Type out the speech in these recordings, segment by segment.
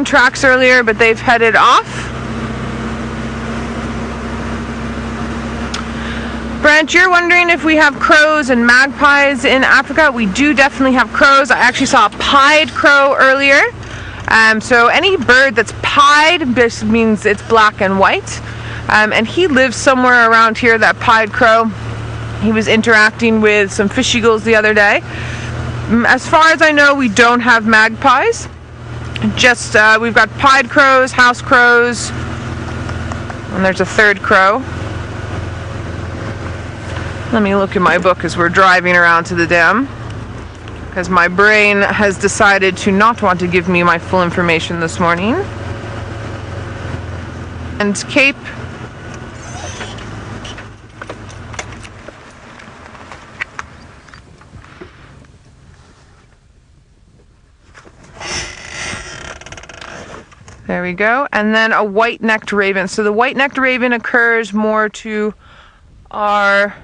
tracks earlier, but they've headed off. Brent, you're wondering if we have crows and magpies in Africa. We do definitely have crows. I actually saw a pied crow earlier. So any bird that's pied, this means it's black and white. And he lives somewhere around here, that pied crow. He was interacting with some fish eagles the other day. As far as I know, we don't have magpies. Just, we've got pied crows, house crows, and there's a third crow. Let me look in my book as we're driving around to the dam, because my brain has decided to not want to give me my full information this morning. And Cape. There we go. And then a white-necked raven. So the white-necked raven occurs more to our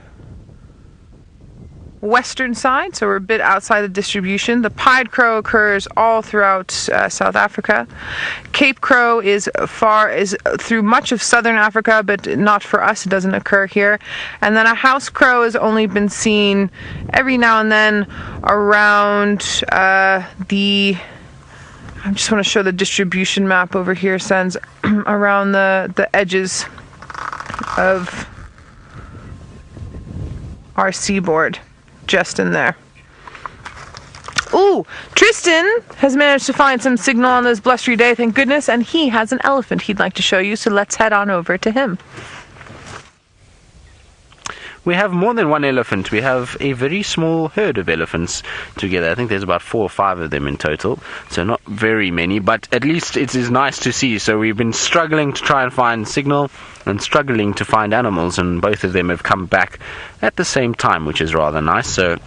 western side, so we're a bit outside the distribution. The pied crow occurs all throughout South Africa. Cape crow is through much of southern Africa, but not for us. It doesn't occur here. And then a house crow has only been seen every now and then around I just want to show the distribution map over here, sends around the edges of our seaboard, just in there. Ooh, Tristan has managed to find some signal on this blustery day, thank goodness, and he has an elephant he'd like to show you, so let's head on over to him. We have more than one elephant. We have a very small herd of elephants together. I think there's about 4 or 5 of them in total, so not very many, but at least it is nice to see. So we've been struggling to try and find signal and struggling to find animals, and both of them have come back at the same time, which is rather nice. So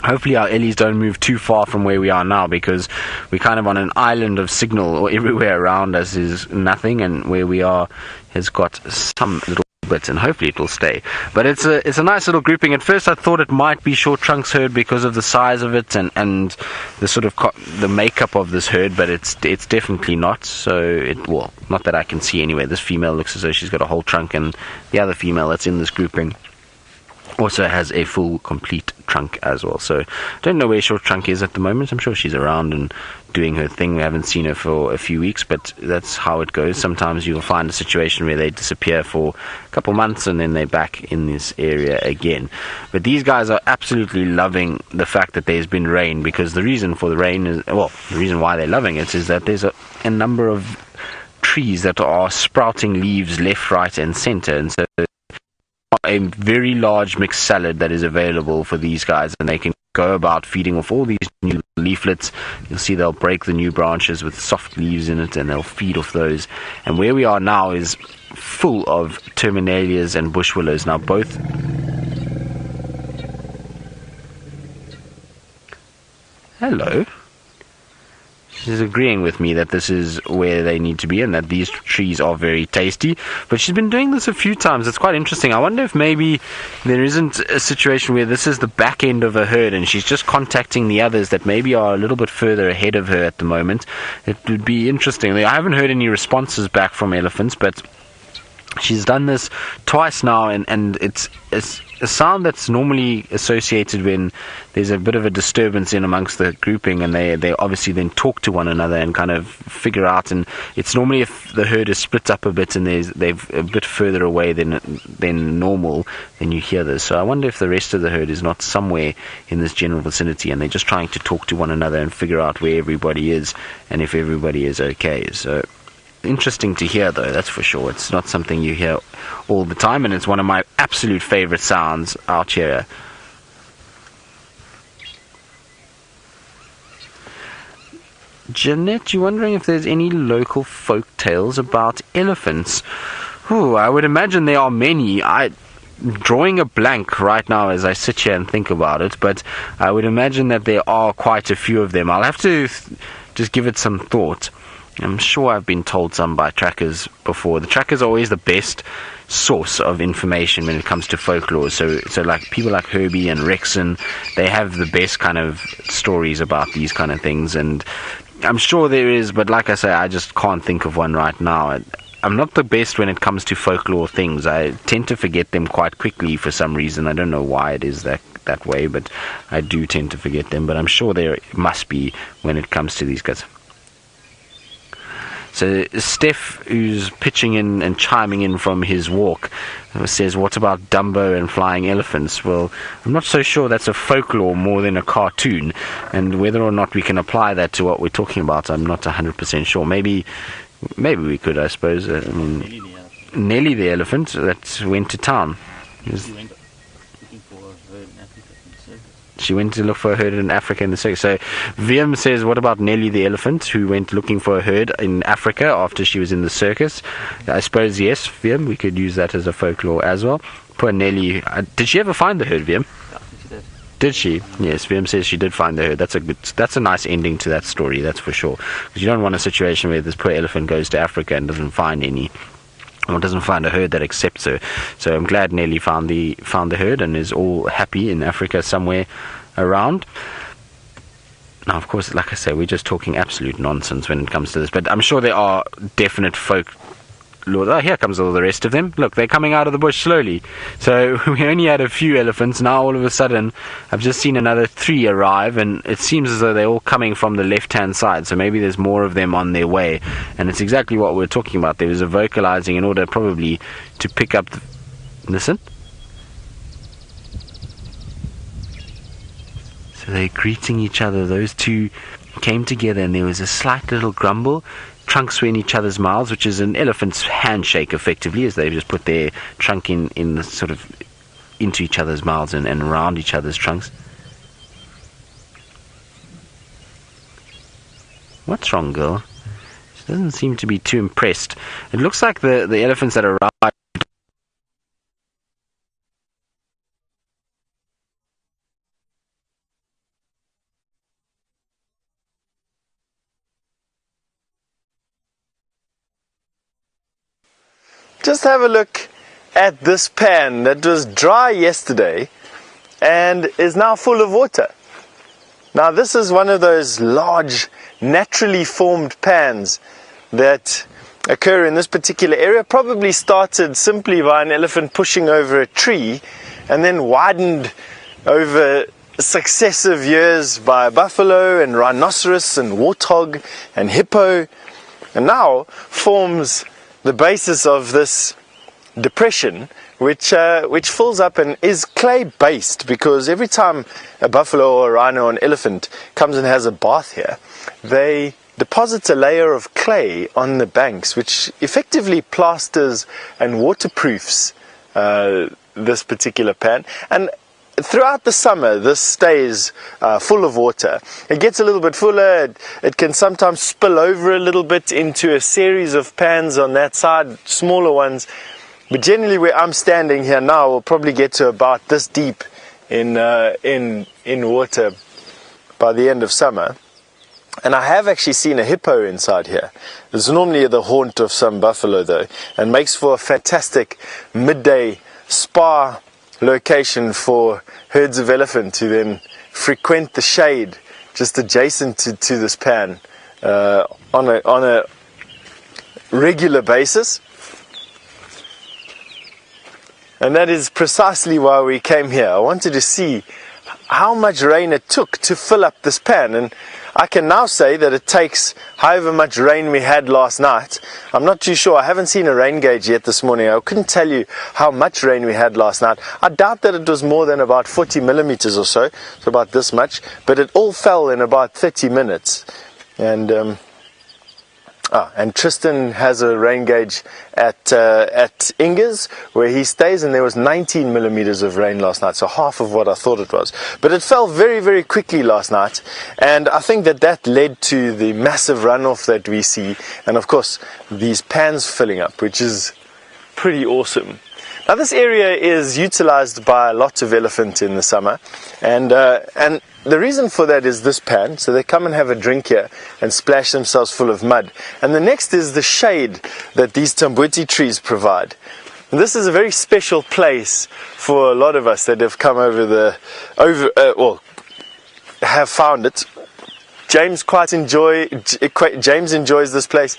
hopefully our Ellies don't move too far from where we are now, because we're kind of on an island of signal, or everywhere around us is nothing, and where we are has got some little bits, and hopefully it will stay. But it's a nice little grouping. At first I thought it might be short trunks herd because of the size of it and the sort of the makeup of this herd, but it's definitely not. So well, not that I can see anyway. This female looks as though she's got a whole trunk, and the other female that's in this grouping also has a full complete trunk as well. So don't know where short trunk is at the moment. I'm sure she's around and doing her thing. We haven't seen her for a few weeks, but that's how it goes. Sometimes you'll find a situation where they disappear for a couple months and then they're back in this area again. But these guys are absolutely loving the fact that there's been rain, because the reason for the rain is, well, the reason why they're loving it is that there's a number of trees that are sprouting leaves left, right and center, and so a very large mixed salad that is available for these guys, and they can go about feeding off all these new leaflets. You'll see they'll break the new branches with soft leaves in it, and they'll feed off those. And where we are now is full of terminalias and bush willows. Now both hello. She's agreeing with me that this is where they need to be and that these trees are very tasty. But she's been doing this a few times. It's quite interesting. I wonder if maybe there isn't a situation where this is the back end of a herd and she's just contacting the others that maybe are a little bit further ahead of her at the moment. It would be interesting. I haven't heard any responses back from elephants, but she's done this twice now, and it's a sound that's normally associated when there's a bit of a disturbance in amongst the grouping, and they obviously then talk to one another and kind of figure out. And it's normally if the herd is split up a bit and they've a bit further away than normal, then you hear this. So I wonder if the rest of the herd is not somewhere in this general vicinity, and they're just trying to talk to one another and figure out where everybody is and if everybody is okay. So interesting to hear, though, that's for sure. It's not something you hear all the time, and it's one of my absolute favorite sounds out here. Jeanette, you're wondering if there's any local folk tales about elephants. Ooh, I would imagine there are many. I'm drawing a blank right now as I sit here and think about it, but I would imagine that there are quite a few of them. I'll have to just give it some thought. I'm sure I've been told some by trackers before. The trackers are always the best source of information when it comes to folklore. So like people like Herbie and Rexon, they have the best kind of stories about these kind of things. And I'm sure there is, but like I say, I just can't think of one right now. I'm not the best when it comes to folklore things. I tend to forget them quite quickly for some reason. I don't know why it is that way, but I do tend to forget them. But I'm sure there must be when it comes to these guys. So Steph, who's pitching in and chiming in from his walk, says, what about Dumbo and flying elephants? Well, I'm not so sure that's a folklore more than a cartoon, and whether or not we can apply that to what we're talking about, I'm not 100% sure. Maybe we could, I suppose. I mean, Nelly the elephant that went to town. She went to look for a herd in Africa in the circus. So VM says, what about Nelly the elephant who went looking for a herd in Africa after she was in the circus? I suppose, yes, VM, we could use that as a folklore as well. Poor Nelly. Did she ever find the herd, VM? Yeah, she did. Did she? Yes, VM says she did find the herd. That's a nice ending to that story, that's for sure. Because you don't want a situation where this poor elephant goes to Africa and doesn't find any, or doesn't find a herd that accepts her. So I'm glad Nelly found the herd and is all happy in Africa somewhere around. Now, of course, like I say, we're just talking absolute nonsense when it comes to this, but I'm sure there are definite folklore. Oh, here comes all the rest of them. Look, they're coming out of the bush slowly. So we only had a few elephants. Now all of a sudden I've just seen another 3 arrive, and it seems as though they're all coming from the left-hand side. So maybe there's more of them on their way, and it's exactly what we're talking about. There was a vocalizing in order probably to pick up listen. So they're greeting each other. Those two came together and there was a slight little grumble. Trunks were in each other's mouths, which is an elephant's handshake effectively, as they've just put their trunk in the sort of into each other's mouths and around each other's trunks. What's wrong, girl? She doesn't seem to be too impressed. It looks like the elephants that arrived Just have a look at this pan that was dry yesterday and is now full of water. Now this is one of those large naturally formed pans that occur in this particular area. Probably started simply by an elephant pushing over a tree and then widened over successive years by buffalo and rhinoceros and warthog and hippo, and now forms the basis of this depression, which fills up and is clay based, because every time a buffalo or a rhino or an elephant comes and has a bath here, they deposit a layer of clay on the banks, which effectively plasters and waterproofs this particular pan. And throughout the summer, this stays full of water. It gets a little bit fuller. It can sometimes spill over a little bit into a series of pans on that side, smaller ones. But generally, where I'm standing here now, we'll probably get to about this deep in water by the end of summer. And I have actually seen a hippo inside here. It's normally the haunt of some buffalo, though, and makes for a fantastic midday spa location for herds of elephant to then frequent the shade just adjacent to this pan on a regular basis. And that is precisely why we came here. I wanted to see how much rain it took to fill up this pan, and I can now say that it takes however much rain we had last night. I'm not too sure. I haven't seen a rain gauge yet this morning. I couldn't tell you how much rain we had last night. I doubt that it was more than about 40 millimeters or so, so about this much, but it all fell in about 30 minutes. And Tristan has a rain gauge at Ingers, where he stays, and there was 19 millimeters of rain last night, so half of what I thought it was. But it fell very, very quickly last night, and I think that led to the massive runoff that we see, and of course these pans filling up, which is pretty awesome. Now this area is utilized by lots of elephant in the summer, and the reason for that is this pan. So they come and have a drink here and splash themselves full of mud. And the next is the shade that these tamboti trees provide. And this is a very special place for a lot of us that have come have found it. James James enjoys this place.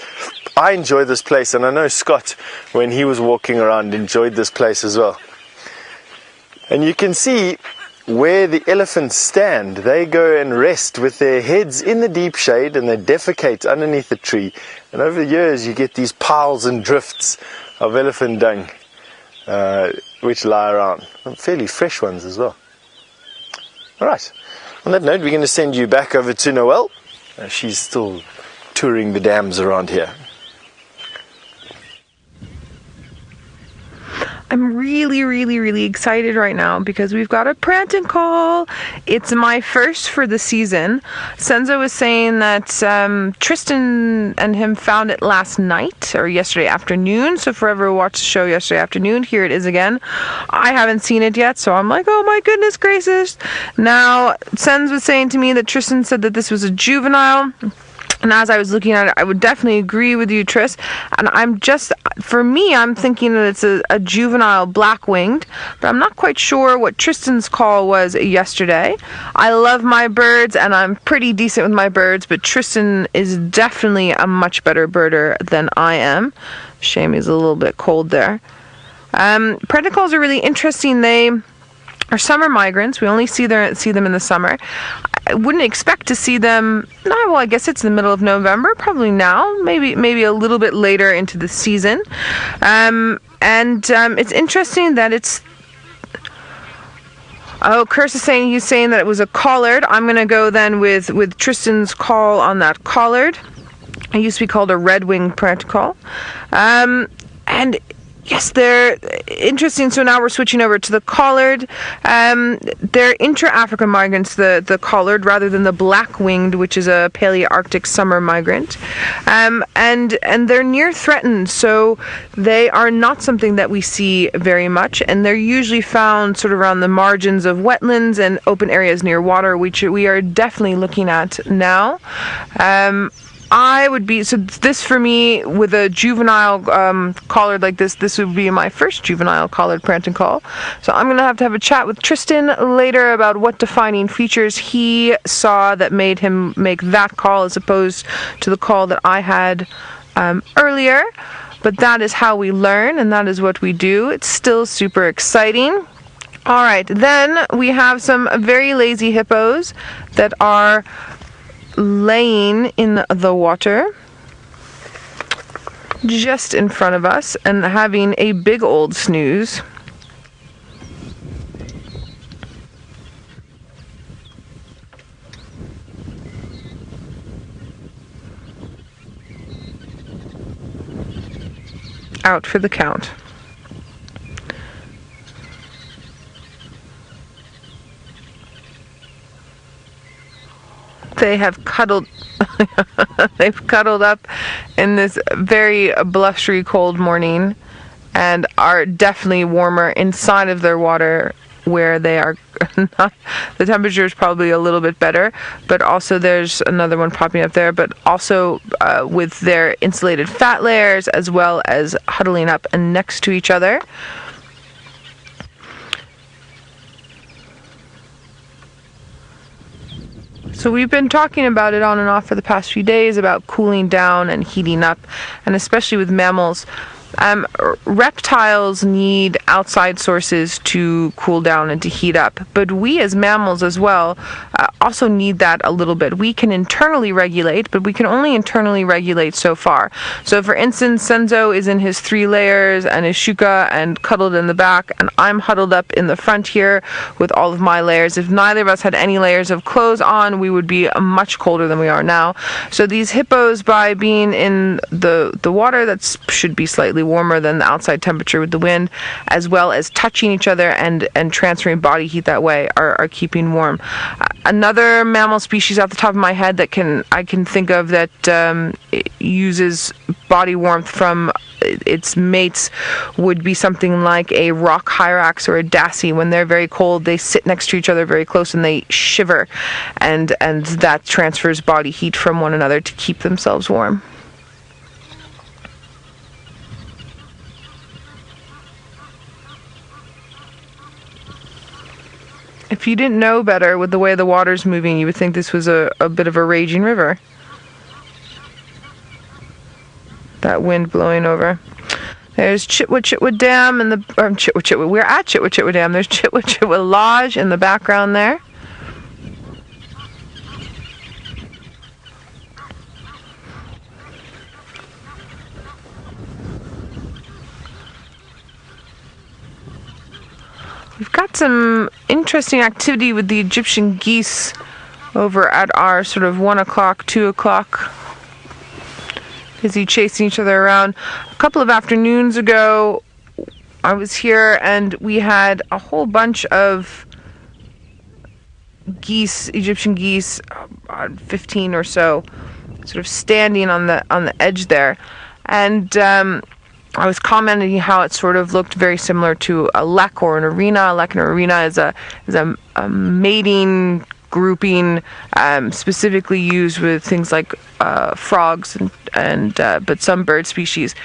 I enjoy this place, and I know Scott, when he was walking around, enjoyed this place as well. And you can see where the elephants stand. They go and rest with their heads in the deep shade, and they defecate underneath the tree. And over the years you get these piles and drifts of elephant dung which lie around. Fairly fresh ones as well. Alright, on that note, we're going to send you back over to Noelle. She's still touring the dams around here. I'm really excited right now because we've got a pranking call. It's my first for the season. Senzo was saying that Tristan and him found it last night or yesterday afternoon. So if you ever watched the show yesterday afternoon, here it is again. I haven't seen it yet, so I'm like, oh my goodness gracious. Now, Senz was saying to me that Tristan said that this was a juvenile. And as I was looking at it, I would definitely agree with you, Tris. And I'm thinking that it's a juvenile black-winged, but I'm not quite sure what Tristan's call was yesterday. I love my birds, and I'm pretty decent with my birds, but Tristan is definitely a much better birder than I am. Shame he's a little bit cold there. Pranking calls are really interesting. They are summer migrants. We only see them in the summer. I wouldn't expect to see them. No, well, I guess it's the middle of November, probably now, maybe a little bit later into the season. It's interesting that it's. Oh, Curse is saying that it was a collared. I'm gonna go then with Tristan's call on that collared. It used to be called a red-winged pranking call, and. Yes, they're interesting. So now we're switching over to the collared. They're intra-African migrants, the collared, rather than the black-winged, which is a Palearctic summer migrant. And they're near threatened, so they are not something that we see very much. And they're usually found sort of around the margins of wetlands and open areas near water, which we are definitely looking at now. This for me, with a juvenile collared like this would be my first juvenile collared pranking call. So I'm going to have a chat with Tristan later about what defining features he saw that made him make that call as opposed to the call that I had earlier. But that is how we learn, and that is what we do. It's still super exciting. All right, then we have some very lazy hippos that are laying in the water just in front of us and having a big old snooze. Out for the count. They have cuddled they've cuddled up in this very blustery cold morning and are definitely warmer inside of their water where they are not. The temperature is probably a little bit better, but also there's another one popping up there, but also with their insulated fat layers as well as huddling up and next to each other. So we've been talking about it on and off for the past few days about cooling down and heating up, and especially with mammals. Reptiles need outside sources to cool down and to heat up, but we as mammals as well also need that a little bit. We can internally regulate, but we can only internally regulate so far. So for instance, Senzo is in his 3 layers and his shuka and cuddled in the back, and I'm huddled up in the front here with all of my layers. If neither of us had any layers of clothes on, we would be much colder than we are now. So these hippos, by being in the water, that should be slightly warmer than the outside temperature with the wind, as well as touching each other and transferring body heat that way, are keeping warm. Another mammal species off the top of my head that I can think of that uses body warmth from its mates would be something like a rock hyrax or a dassy. When they're very cold, they sit next to each other very close and they shiver, and that transfers body heat from one another to keep themselves warm. If you didn't know better with the way the water's moving, you would think this was a bit of a raging river. That wind blowing over. There's Chitwa Dam and we're at Chitwa Dam. There's Chitwa Lodge in the background there. We've got some interesting activity with the Egyptian geese over at our sort of 1 o'clock, 2 o'clock. Busy chasing each other around. A couple of afternoons ago, I was here and we had a whole bunch of geese, Egyptian geese, 15 or so, sort of standing on the edge there. And I was commenting how it sort of looked very similar to a lek or an arena. A lek and an arena is a mating grouping, specifically used with things like frogs and but some bird species.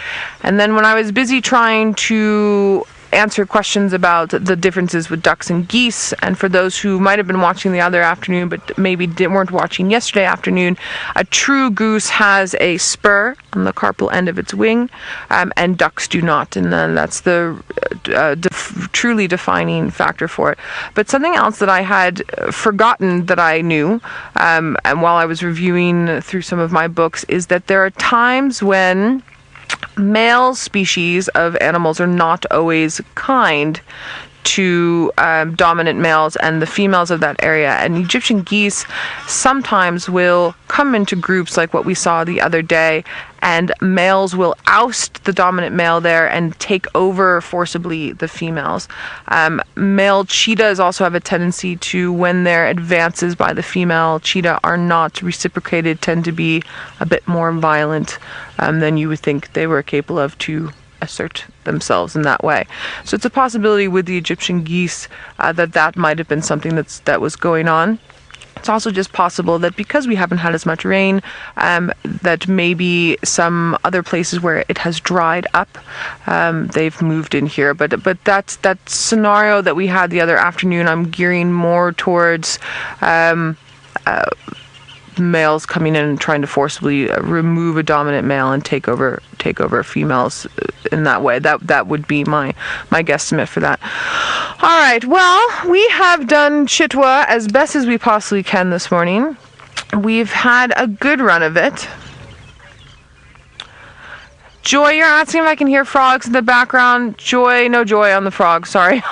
And then when I was busy trying to answer questions about the differences with ducks and geese, and for those who might have been watching the other afternoon but maybe weren't watching yesterday afternoon, a true goose has a spur on the carpal end of its wing, and ducks do not, and then that's the truly defining factor for it. But something else that I had forgotten that I knew, and while I was reviewing through some of my books, is that there are times when male species of animals are not always kind to dominant males and the females of that area. And Egyptian geese sometimes will come into groups like what we saw the other day, and males will oust the dominant male there and take over forcibly the females. Male cheetahs also have a tendency to, when their advances by the female cheetah are not reciprocated, tend to be a bit more violent than you would think they were capable of to assert themselves in that way. So it's a possibility with the Egyptian geese that might have been something that was going on. It's also just possible that because we haven't had as much rain, that maybe some other places where it has dried up, they've moved in here. But that scenario that we had the other afternoon, I'm gearing more towards males coming in and trying to forcibly remove a dominant male and take over females in that way. That would be my guesstimate for that. All right, well, we have done Chitwa as best as we possibly can this morning. We've had a good run of it. Joy, you're asking if I can hear frogs in the background. Joy, no joy on the frogs, sorry.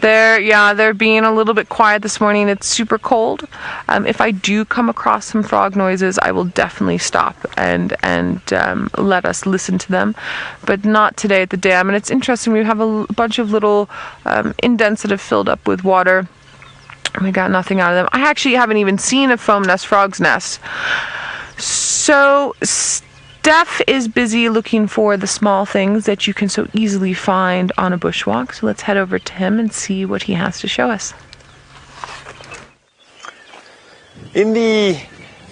They're being a little bit quiet this morning. It's super cold. If I do come across some frog noises, I will definitely stop and let us listen to them, but not today at the dam. And it's interesting, we have a bunch of little indents that have filled up with water. We got nothing out of them. I actually haven't even seen a foam nest frog's nest. So Steph is busy looking for the small things that you can so easily find on a bushwalk. So let's head over to him and see what he has to show us. In the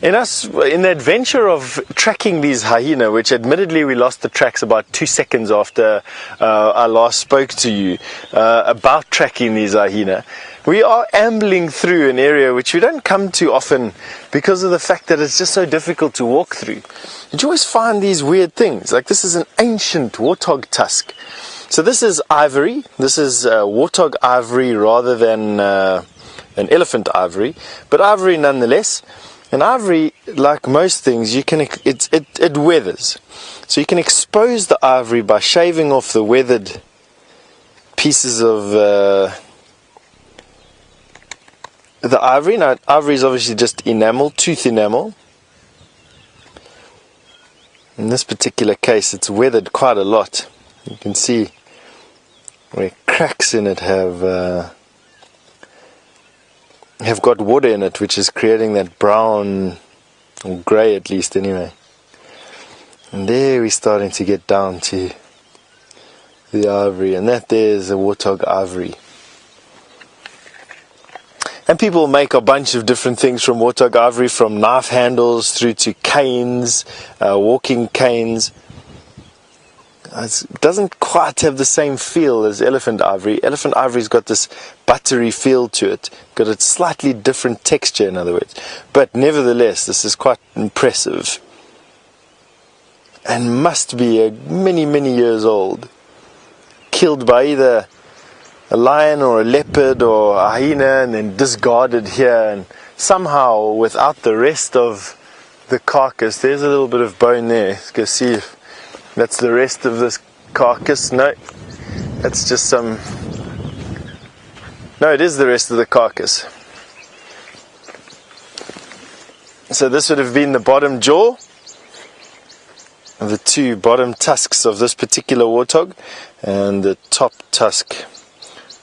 adventure of tracking these hyena, which admittedly we lost the tracks about 2 seconds after I last spoke to you about tracking these hyena, we are ambling through an area which we don't come to often because of the fact that it's just so difficult to walk through. And you always find these weird things, like this is an ancient warthog tusk. So this is ivory. This is warthog ivory rather than an elephant ivory, but ivory nonetheless. And ivory, like most things, it weathers. So you can expose the ivory by shaving off the weathered pieces of the ivory. Now, ivory is obviously just enamel, tooth enamel. In this particular case, it's weathered quite a lot. You can see where cracks in it have got water in it, which is creating that brown, or grey at least anyway. And there we're starting to get down to the ivory, and that there is a warthog ivory. And people make a bunch of different things from warthog ivory, from knife handles through to canes, walking canes. It doesn't quite have the same feel as elephant ivory. Elephant ivory's got this buttery feel to it, got a slightly different texture, in other words. But nevertheless, this is quite impressive. And must be many, many years old. Killed by either a lion or a leopard or a hyena and then discarded here, and somehow without the rest of the carcass. There's a little bit of bone there. Let's go see if that's the rest of this carcass. No, that's just some... No, it is the rest of the carcass. So this would have been the bottom jaw, the two bottom tusks of this particular warthog, and the top tusk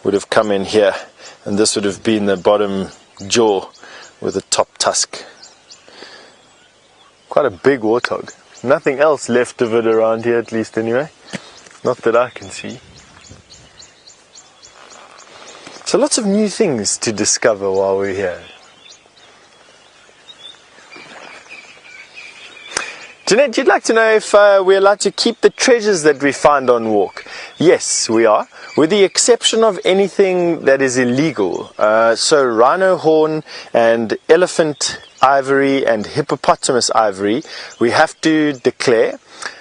would have come in here, and this would have been the bottom jaw with the top tusk. Quite a big warthog. Nothing else left of it around here, at least anyway. Not that I can see. So lots of new things to discover while we're here. Jeanette, you'd like to know if we're allowed to keep the treasures that we find on walk. Yes, we are, with the exception of anything that is illegal. So rhino horn and elephant ivory and hippopotamus ivory, we have to declare.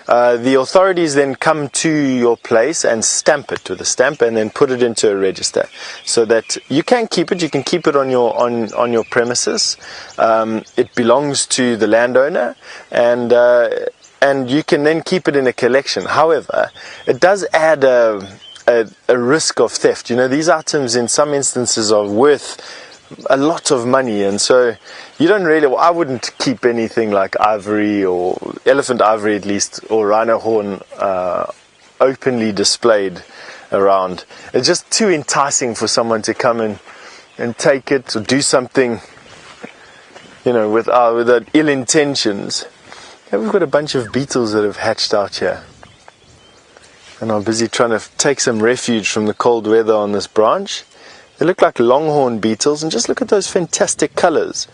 The authorities then come to your place and stamp it with a stamp and then put it into a register, so that you can keep it. You can keep it on your premises. It belongs to the landowner, and you can then keep it in a collection. However, it does add a risk of theft. You know, these items in some instances are worth a lot of money, and so you don't really, well, I wouldn't keep anything like ivory, or elephant ivory at least, or rhino horn openly displayed around. It's just too enticing for someone to come and take it or do something, you know, with ill intentions. Yeah, we've got a bunch of beetles that have hatched out here and are busy trying to take some refuge from the cold weather on this branch. They look like longhorn beetles, and just look at those fantastic colors.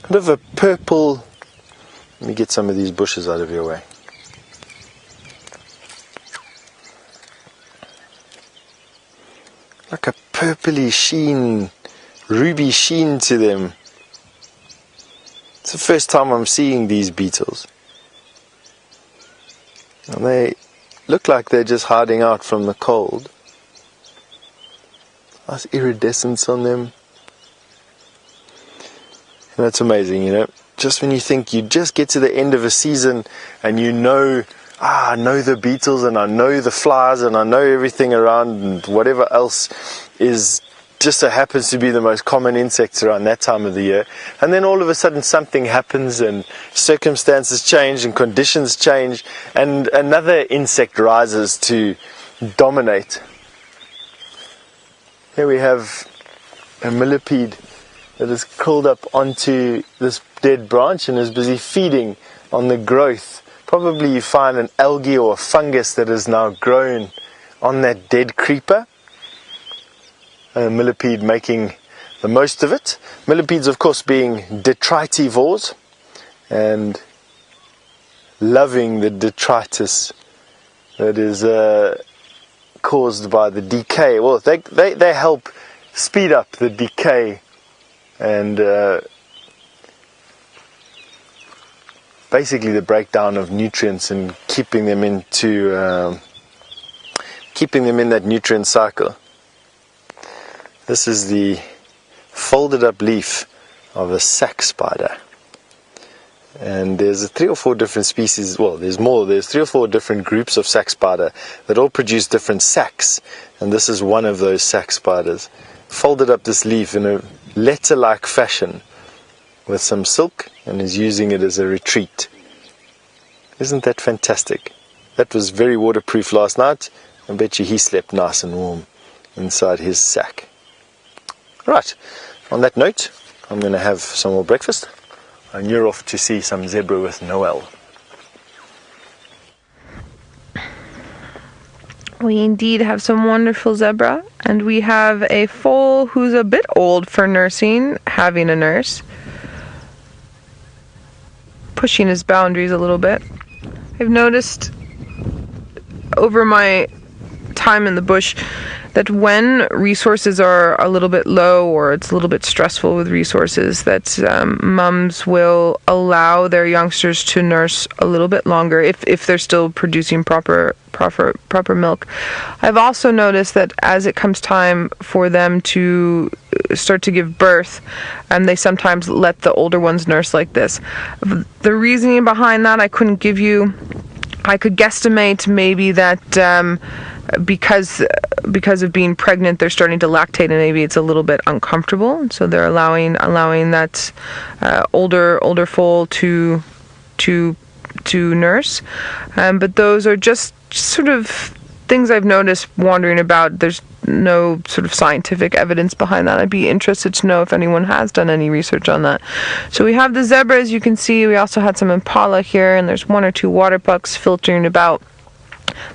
A bit of a purple. Let me get some of these bushes out of your way. Like a purpley sheen, ruby sheen to them. It's the first time I'm seeing these beetles. And they look like they're just hiding out from the cold. Nice iridescence on them. And that's amazing, you know. Just when you think you just get to the end of a season and you know, I know the beetles and I know the flies and I know everything around, and whatever else is just so happens to be the most common insects around that time of the year. And then all of a sudden something happens and circumstances change and conditions change, and another insect rises to dominate. Here we have a millipede that is curled up onto this dead branch and is busy feeding on the growth. Probably you find an algae or a fungus that is now grown on that dead creeper. A millipede making the most of it. Millipedes, of course, being detritivores and loving the detritus that is caused by the decay. Well, they help speed up the decay and basically the breakdown of nutrients and keeping them in that nutrient cycle. This is the folded up leaf of a sack spider. And there's 3 or 4 different species, well, there's more, there's 3 or 4 different groups of sack spider that all produce different sacks, and this is one of those sack spiders. Folded up this leaf in a letter-like fashion with some silk and is using it as a retreat. Isn't that fantastic? That was very waterproof last night. I bet you he slept nice and warm inside his sack. Right, on that note, I'm going to have some more breakfast. And you're off to see some zebra with Noel. We indeed have some wonderful zebra, and we have a foal who's a bit old for nursing, having a nurse, pushing his boundaries a little bit. I've noticed over my time in the bush that when resources are a little bit low or it's a little bit stressful with resources, that mums will allow their youngsters to nurse a little bit longer if they're still producing proper milk. I've also noticed that as it comes time for them to start to give birth, they sometimes let the older ones nurse like this. The reasoning behind that I couldn't give you. I could guesstimate maybe that because of being pregnant, they're starting to lactate, and maybe it's a little bit uncomfortable, so they're allowing that older foal to nurse. But those are just sort of things I've noticed wandering about. There's no sort of scientific evidence behind that. I'd be interested to know if anyone has done any research on that. So we have the zebra, as you can see. We also had some impala here, and there's 1 or 2 water bucks filtering about.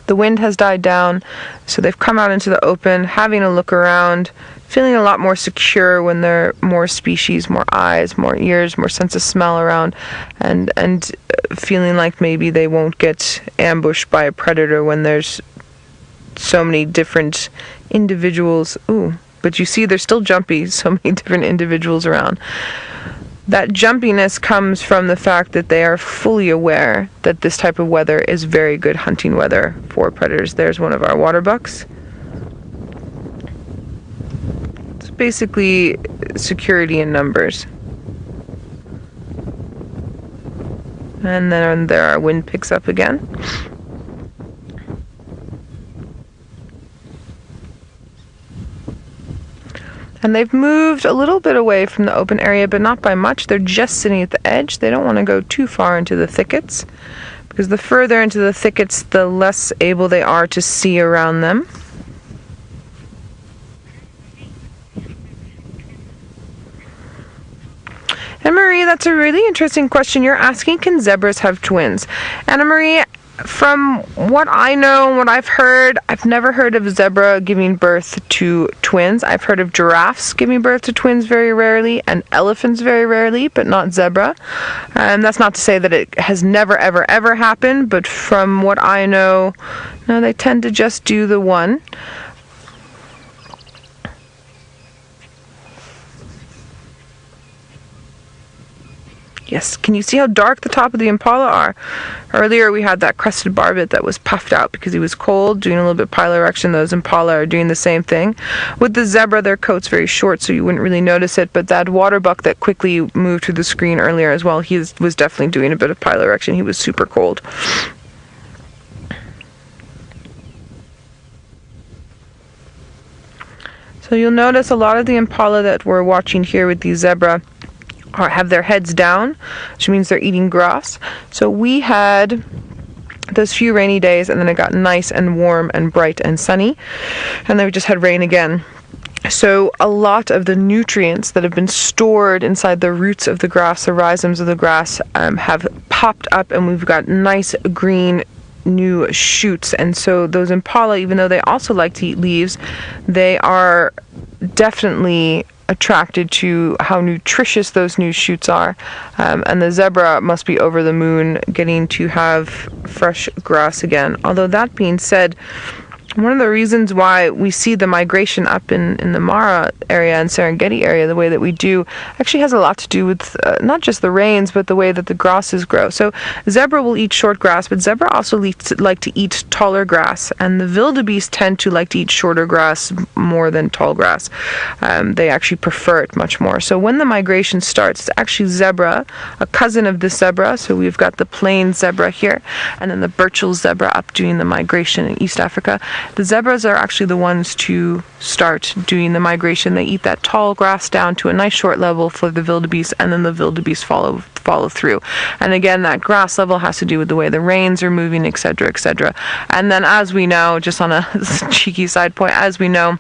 The wind has died down, so they've come out into the open, having a look around, feeling a lot more secure when there are more species, more eyes, more ears, more sense of smell around, and feeling like maybe they won't get ambushed by a predator when there's so many different individuals. Ooh, but you see they're still jumpy, so many different individuals around. That jumpiness comes from the fact that they are fully aware that this type of weather is very good hunting weather for predators. There's one of our water bucks. It's basically security in numbers. And then there our wind picks up again. And they've moved a little bit away from the open area, but not by much. They're just sitting at the edge. They don't want to go too far into the thickets, because the further into the thickets, the less able they are to see around them. Anna Marie, that's a really interesting question. You're asking, can zebras have twins? Anna Marie, from what I know and what I've heard, I've never heard of a zebra giving birth to twins. I've heard of giraffes giving birth to twins very rarely, and elephants very rarely, but not zebra. And that's not to say that it has never, ever, ever happened, but from what I know, no, they tend to just do the one. Yes, can you see how dark the top of the impala are? Earlier we had that crested barbet that was puffed out because he was cold, doing a little bit of piloerection. Those impala are doing the same thing. With the zebra, their coat's very short, so you wouldn't really notice it, but that water buck that quickly moved through the screen earlier as well, he was definitely doing a bit of piloerection. He was super cold. So you'll notice a lot of the impala that we're watching here with the zebra have their heads down, which means they're eating grass. So we had those few rainy days, and then it got nice and warm and bright and sunny, and then we just had rain again. So a lot of the nutrients that have been stored inside the roots of the grass, the rhizomes of the grass, have popped up, and we've got nice green new shoots. And so those impala, even though they also like to eat leaves, they are definitely attracted to how nutritious those new shoots are, and the zebra must be over the moon getting to have fresh grass again. Although that being said, one of the reasons why we see the migration up in the Mara area and Serengeti area the way that we do actually has a lot to do with not just the rains, but the way that the grasses grow. So zebra will eat short grass, but zebra also like to eat taller grass, and the wildebeest tend to like to eat shorter grass more than tall grass. They actually prefer it much more. So when the migration starts, it's actually zebra, a cousin of the zebra. So we've got the plain zebra here, and then the Burchell zebra up doing the migration in East Africa. The zebras are actually the ones to start doing the migration. They eat that tall grass down to a nice short level for the wildebeest, and then the wildebeest follow through. And again, that grass level has to do with the way the rains are moving, etc., etc. And then, as we know, just on a cheeky side point, as we know,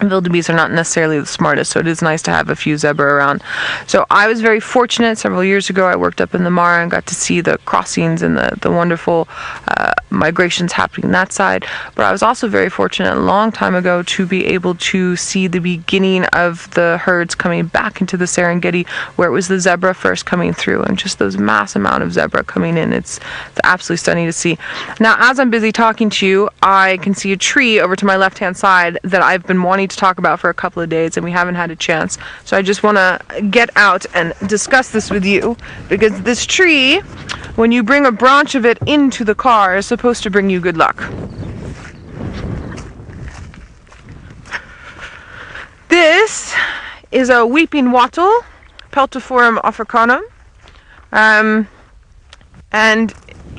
wildebeest are not necessarily the smartest, so it is nice to have a few zebra around. So I was very fortunate. Several years ago, I worked up in the Mara and got to see the crossings and the wonderful migrations happening that side. But I was also very fortunate a long time ago to be able to see the beginning of the herds coming back into the Serengeti, where it was the zebra first coming through, and just those mass amount of zebra coming in. It's absolutely stunning to see. Now, as I'm busy talking to you, I can see a tree over to my left-hand side that I've been wanting to talk about for a couple of days, and we haven't had a chance. So I just want to get out and discuss this with you, because this tree, when you bring a branch of it into the car, is supposed to bring you good luck. This is a weeping wattle, Peltiforum africanum, and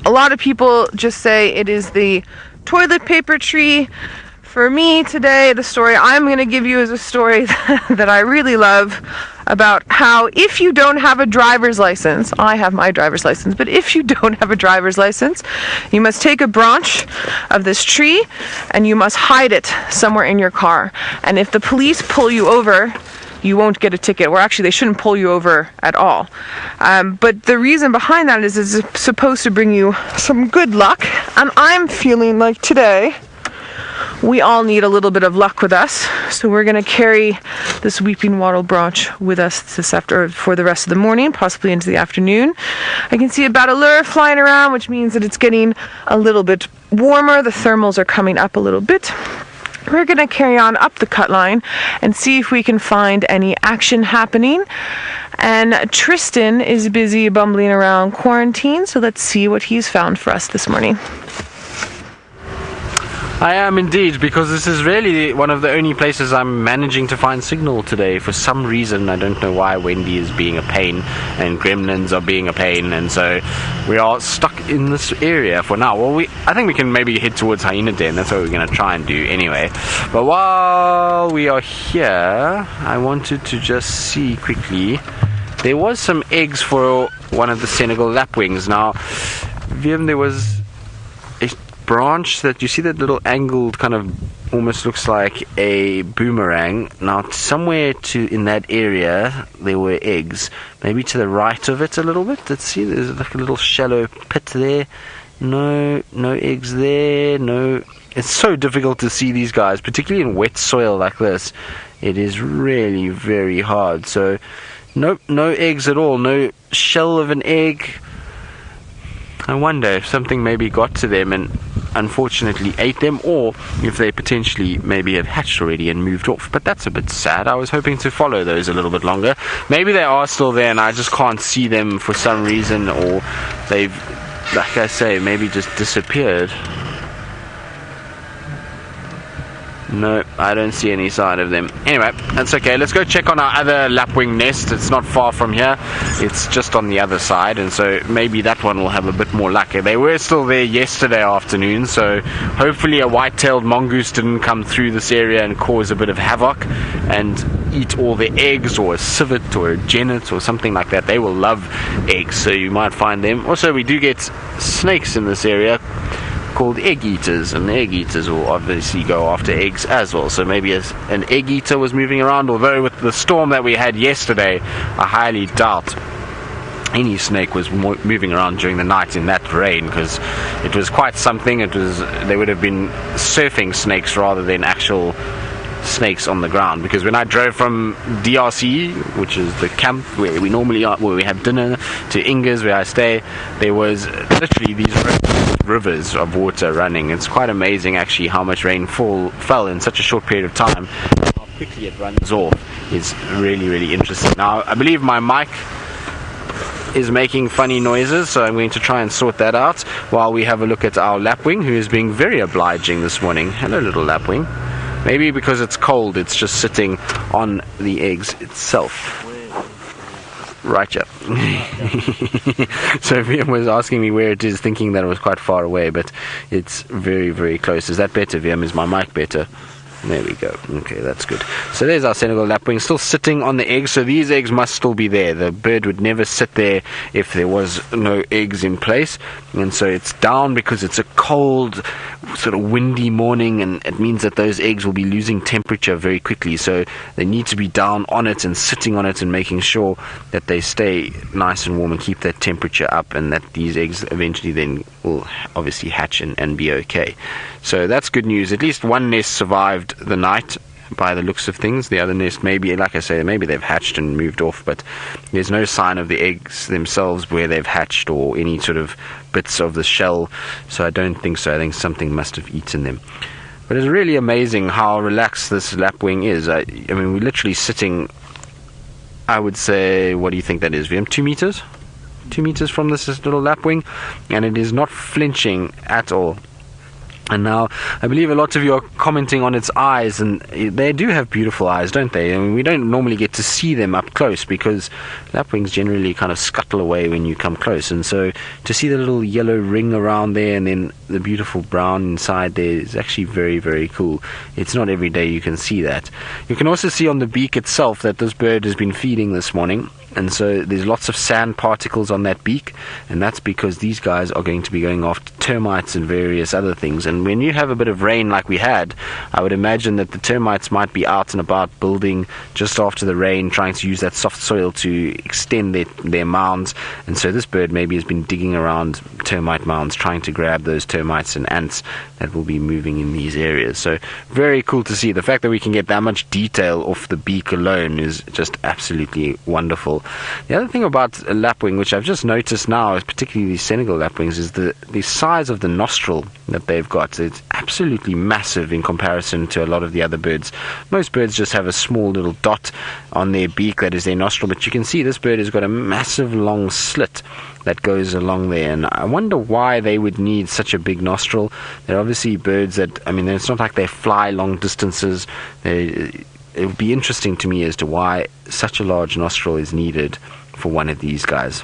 a lot of people just say it is the toilet paper tree. For me today, the story I'm going to give you is a story that I really love, about how if you don't have a driver's license, I have my driver's license, but if you don't have a driver's license, you must take a branch of this tree and you must hide it somewhere in your car. And if the police pull you over, you won't get a ticket, or actually they shouldn't pull you over at all. But the reason behind that is it's supposed to bring you some good luck, and I'm feeling like today we all need a little bit of luck with us, so we're going to carry this weeping wattle branch with us for the rest of the morning, possibly into the afternoon. I can see a battleur flying around, which means that it's getting a little bit warmer. The thermals are coming up a little bit. We're going to carry on up the cut line and see if we can find any action happening. And Tristan is busy bumbling around quarantine, so let's see what he's found for us this morning. I am indeed, because this is really one of the only places I'm managing to find signal today. For some reason, I don't know why, Wendy is being a pain and gremlins are being a pain, and so we are stuck in this area for now. Well, I think we can maybe head towards Hyena Den. That's what we're going to try and do anyway. But while we are here, I wanted to just see quickly. There was some eggs for one of the Senegal lapwings. Now, there was a branch that you see, that little angled kind of almost looks like a boomerang. Now somewhere in that area there were eggs, maybe to the right of it a little bit. Let's see, there's like a little shallow pit there. No eggs there. No, it's so difficult to see these guys, particularly in wet soil like this. It is really very hard. So nope, no eggs at all, no shell of an egg. I wonder if something maybe got to them and unfortunately ate them, or if they potentially maybe have hatched already and moved off. But that's a bit sad. I was hoping to follow those a little bit longer. Maybe they are still there and I just can't see them for some reason, or they've, like I say, maybe just disappeared. No, I don't see any sign of them. Anyway, that's okay. Let's go check on our other lapwing nest. It's not far from here. It's just on the other side, and so maybe that one will have a bit more luck. They were still there yesterday afternoon, so hopefully a white-tailed mongoose didn't come through this area and cause a bit of havoc and eat all the eggs, or a civet or a genet or something like that. They will love eggs, so you might find them. Also, we do get snakes in this area called egg eaters, and the egg eaters will obviously go after eggs as well. So maybe an egg eater was moving around, although with the storm that we had yesterday, I highly doubt any snake was moving around during the night in that rain, because it was quite something. They would have been surfing snakes rather than actual snakes on the ground, because when I drove from DRC, which is the camp where we normally are, where we have dinner, to Inga's where I stay, there was literally these rivers of water running. It's quite amazing actually how much rain fell in such a short period of time. How quickly it runs off is really, really interesting. Now I believe my mic is making funny noises, so I'm going to try and sort that out while we have a look at our lapwing, who is being very obliging this morning. Hello, little lapwing. Maybe because it's cold, it's just sitting on the eggs itself. Right, yeah. So Viam was asking me where it is, thinking that it was quite far away, but it's very, very close. Is that better, Viam? Is my mic better? There we go. Okay, that's good. So there's our Senegal lapwing still sitting on the eggs. So these eggs must still be there. The bird would never sit there if there was no eggs in place. And so it's down because it's a cold, sort of windy morning, and it means that those eggs will be losing temperature very quickly, so they need to be down on it and sitting on it and making sure that they stay nice and warm and keep that temperature up, and that these eggs eventually then will obviously hatch and be okay. So that's good news. At least one nest survived the night by the looks of things. The other nest, maybe, like I say, maybe they've hatched and moved off, but there's no sign of the eggs themselves where they've hatched or any sort of bits of the shell, so I don't think so. I think something must have eaten them. But it's really amazing how relaxed this lapwing is. I mean, we're literally sitting, I would say, what do you think that is, Liam? 2 meters? 2 meters from this little lapwing, and it is not flinching at all. And now, I believe a lot of you are commenting on its eyes, and they do have beautiful eyes, don't they? I mean, we don't normally get to see them up close because lapwings generally kind of scuttle away when you come close. And so to see the little yellow ring around there and then the beautiful brown inside there is actually very, very cool. It's not every day you can see that. You can also see on the beak itself that this bird has been feeding this morning. And so there's lots of sand particles on that beak, and that's because these guys are going to be going after termites and various other things. And when you have a bit of rain like we had, I would imagine that the termites might be out and about building just after the rain, trying to use that soft soil to extend their mounds. And so this bird maybe has been digging around termite mounds, trying to grab those termites and ants that will be moving in these areas. So very cool to see. The fact that we can get that much detail off the beak alone is just absolutely wonderful. The other thing about a lapwing, which I've just noticed now, particularly these Senegal lapwings, is the size of the nostril that they've got. It's absolutely massive in comparison to a lot of the other birds. Most birds just have a small little dot on their beak that is their nostril, but you can see this bird has got a massive long slit that goes along there, and I wonder why they would need such a big nostril. They're obviously birds that, I mean, it's not like they fly long distances. It would be interesting to me as to why such a large nostril is needed for one of these guys.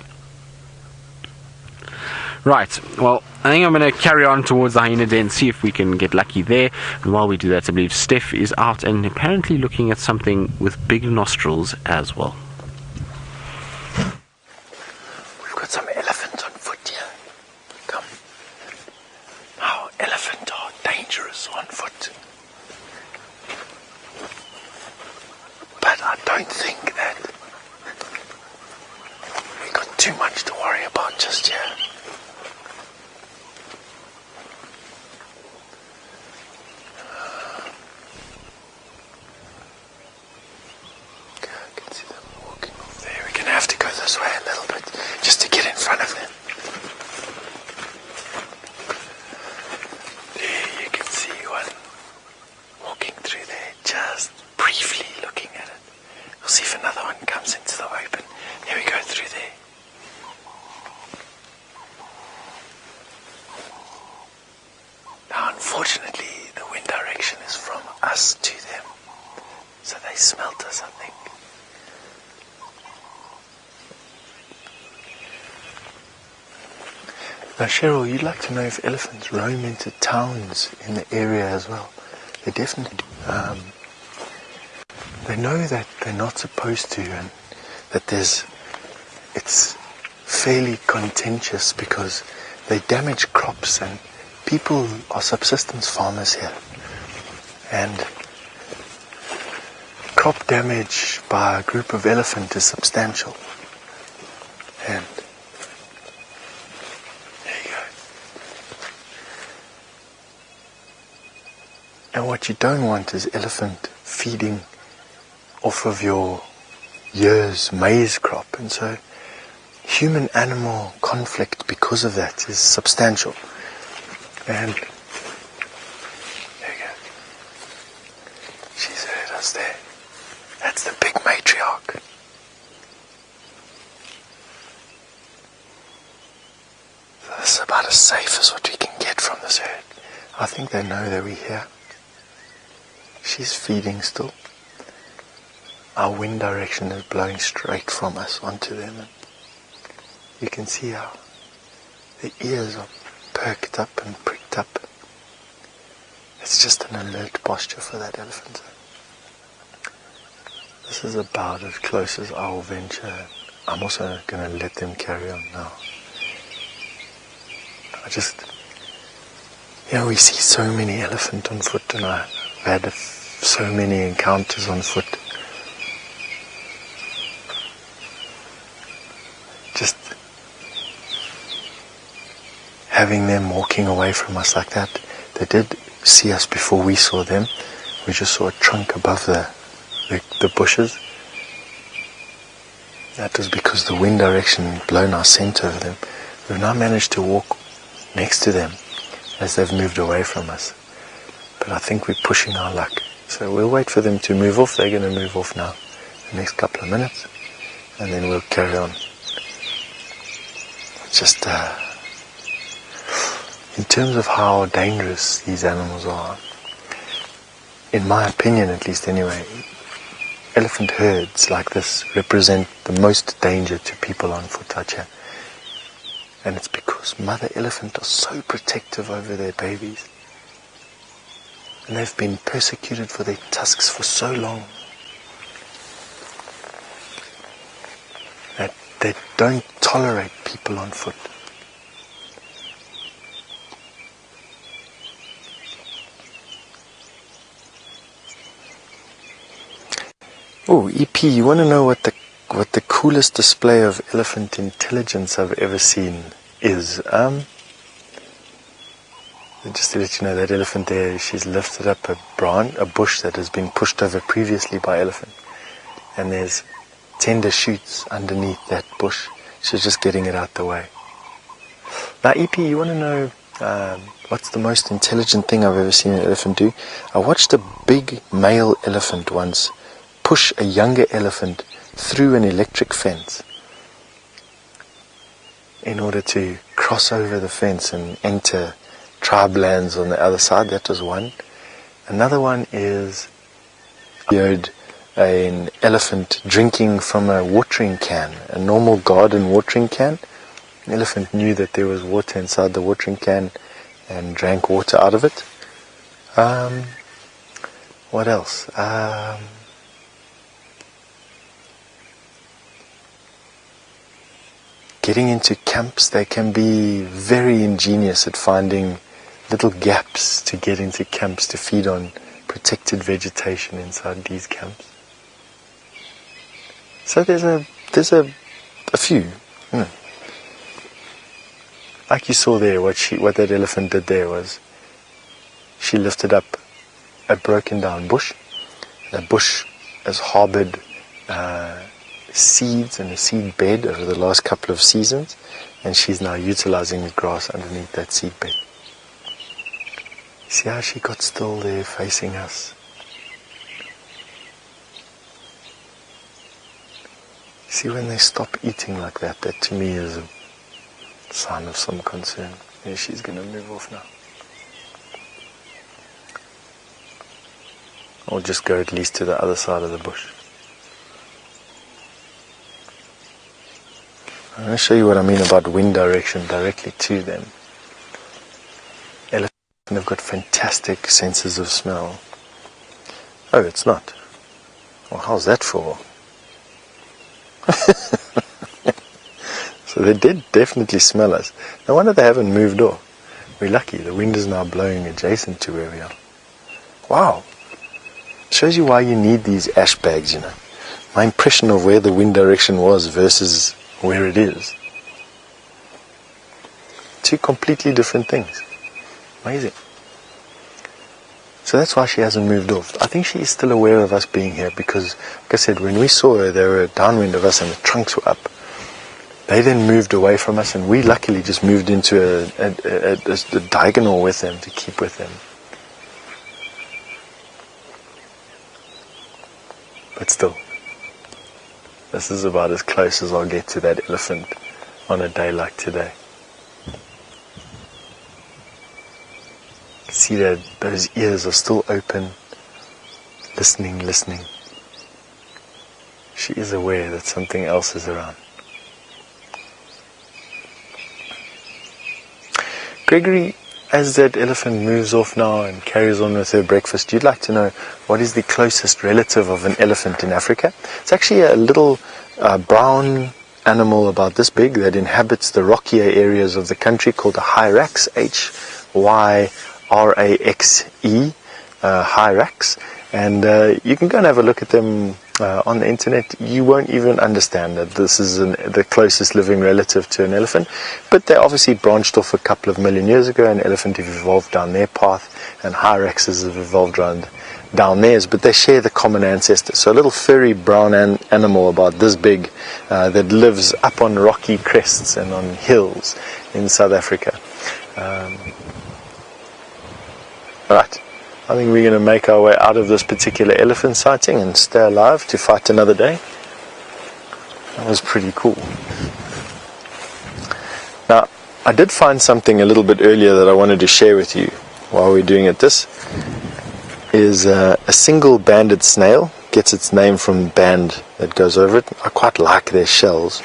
Right, well, I think I'm going to carry on towards the hyena den and see if we can get lucky there. And while we do that, I believe Steph is out and apparently looking at something with big nostrils as well. We've got some elephants on foot here. Come. How elephants are dangerous on foot. But I don't think that we've got too much to worry about just yet. Okay, I can see them walking off there. We're going to have to go this way a little bit just to get in front of them. There you can see one walking through there, just briefly looking at it. We'll see if another one comes into the open. There we go, through there. Now, unfortunately, the wind direction is from us to them. So they smelt us, I think. Now, Cheryl, you'd like to know if elephants roam into towns in the area as well. They definitely do. They know that they're not supposed to, and that it's fairly contentious because they damage crops, and people are subsistence farmers here. And crop damage by a group of elephant is substantial. And there you go. And what you don't want is elephant feeding off of your year's maize crop, and so human-animal conflict because of that is substantial. And there you go. She's heard us there. That's the big matriarch. So this is about as safe as what we can get from this herd. I think they know that we're here. She's feeding still. Our wind direction is blowing straight from us onto them, and you can see how the ears are perked up and pricked up. It's just an alert posture for that elephant. This is about as close as I'll venture. I'm also going to let them carry on now. Yeah, we see so many elephant on foot, and I've had so many encounters on foot. Just having them walking away from us like that. They did see us before we saw them. We just saw a trunk above the bushes. That was because the wind direction had blown our scent over them. We've now managed to walk next to them as they've moved away from us. But I think we're pushing our luck. So we'll wait for them to move off. They're going to move off now, the next couple of minutes, and then we'll carry on. Just in terms of how dangerous these animals are, in my opinion at least anyway, elephant herds like this represent the most danger to people on foot out here. And it's because mother elephant are so protective over their babies. And they've been persecuted for their tusks for so long that they don't tolerate people on foot. Oh, EP, you want to know what the coolest display of elephant intelligence I've ever seen is? Just to let you know, that elephant there, she's lifted up a bush that has been pushed over previously by elephant. And there's tender shoots underneath that bush. She's just getting it out the way. Now, EP, you want to know what's the most intelligent thing I've ever seen an elephant do? I watched a big male elephant once push a younger elephant through an electric fence in order to cross over the fence and enter tribe lands on the other side. That was one. Another one is I heard an elephant drinking from a watering can, a normal garden watering can. An elephant knew that there was water inside the watering can and drank water out of it. What else? Getting into camps, they can be very ingenious at finding little gaps to get into camps to feed on protected vegetation inside these camps. So there's a few. Like you saw there, what that elephant did there was she lifted up a broken down bush. That bush has harbored seeds and a seed bed over the last couple of seasons, and she's now utilizing the grass underneath that seed bed. See how she got still there facing us? See, when they stop eating like that, that to me is a sign of some concern. Yeah, she's going to move off now. Or just go at least to the other side of the bush. I'm going to show you what I mean about wind direction directly to them. Elephants have got fantastic senses of smell. Oh, it's not. Well, how's that for? So they did definitely smell us. No wonder they haven't moved off. We're lucky. The wind is now blowing adjacent to where we are. Wow. Shows you why you need these ash bags, you know. My impression of where the wind direction was versus where it is. Two completely different things. Amazing. So that's why she hasn't moved off. I think she is still aware of us being here because, like I said, when we saw her, they were downwind of us and the trunks were up. They then moved away from us, and we luckily just moved into a diagonal with them to keep with them. But still, this is about as close as I'll get to that elephant on a day like today. See that those ears are still open, listening. She is aware that something else is around. Gregory, as that elephant moves off now and carries on with her breakfast, you'd like to know what is the closest relative of an elephant in Africa? It's actually a little brown animal about this big that inhabits the rockier areas of the country called a hyrax, Hyrax. R-A-X-E, hyrax, and you can go and have a look at them on the internet. You won't even understand that this is the closest living relative to an elephant, but they obviously branched off a couple of million years ago, and elephant have evolved down their path, and hyraxes have evolved down theirs, but they share the common ancestor. So a little furry brown animal about this big that lives up on rocky crests and on hills in South Africa. Right, I think we're going to make our way out of this particular elephant sighting and stay alive to fight another day. That was pretty cool. Now, I did find something a little bit earlier that I wanted to share with you while we're doing it. This is a single banded snail. Gets its name from band that goes over it. I quite like their shells.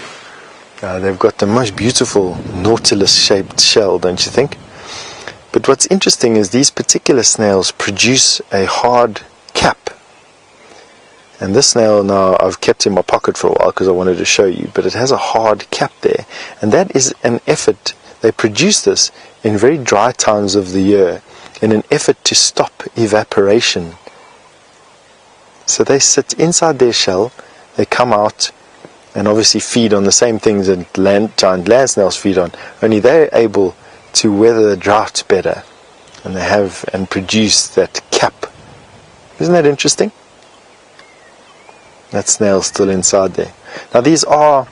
They've got the most beautiful nautilus-shaped shell, don't you think? But what's interesting is these particular snails produce a hard cap. And this snail now I've kept in my pocket for a while because I wanted to show you, but it has a hard cap there. And that is an effort. They produce this in very dry times of the year in an effort to stop evaporation. So they sit inside their shell, they come out and obviously feed on the same things that giant land snails feed on, only they're able to weather the drought better, and they have and produce that cap. Isn't that interesting? That snail's still inside there. Now these are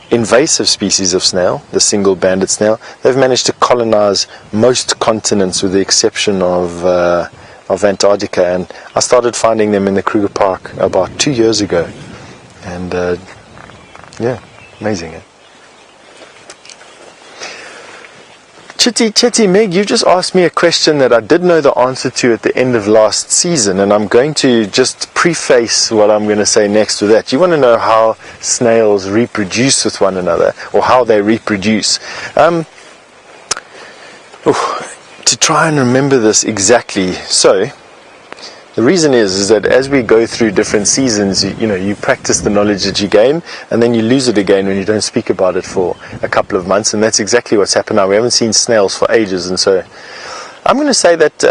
invasive species of snail, the single-banded snail. They've managed to colonize most continents with the exception of Antarctica, and I started finding them in the Kruger Park about 2 years ago, and yeah, amazing, eh? Chitty Meg, you just asked me a question that I did know the answer to at the end of last season, and I'm going to just preface what I'm going to say next with that. You want to know how snails reproduce with one another, or how they reproduce. To try and remember this exactly, so the reason is that as we go through different seasons, you practice the knowledge that you gain, and then you lose it again when you don't speak about it for a couple of months, and that's exactly what's happened now. We haven't seen snails for ages, and so I'm going to say that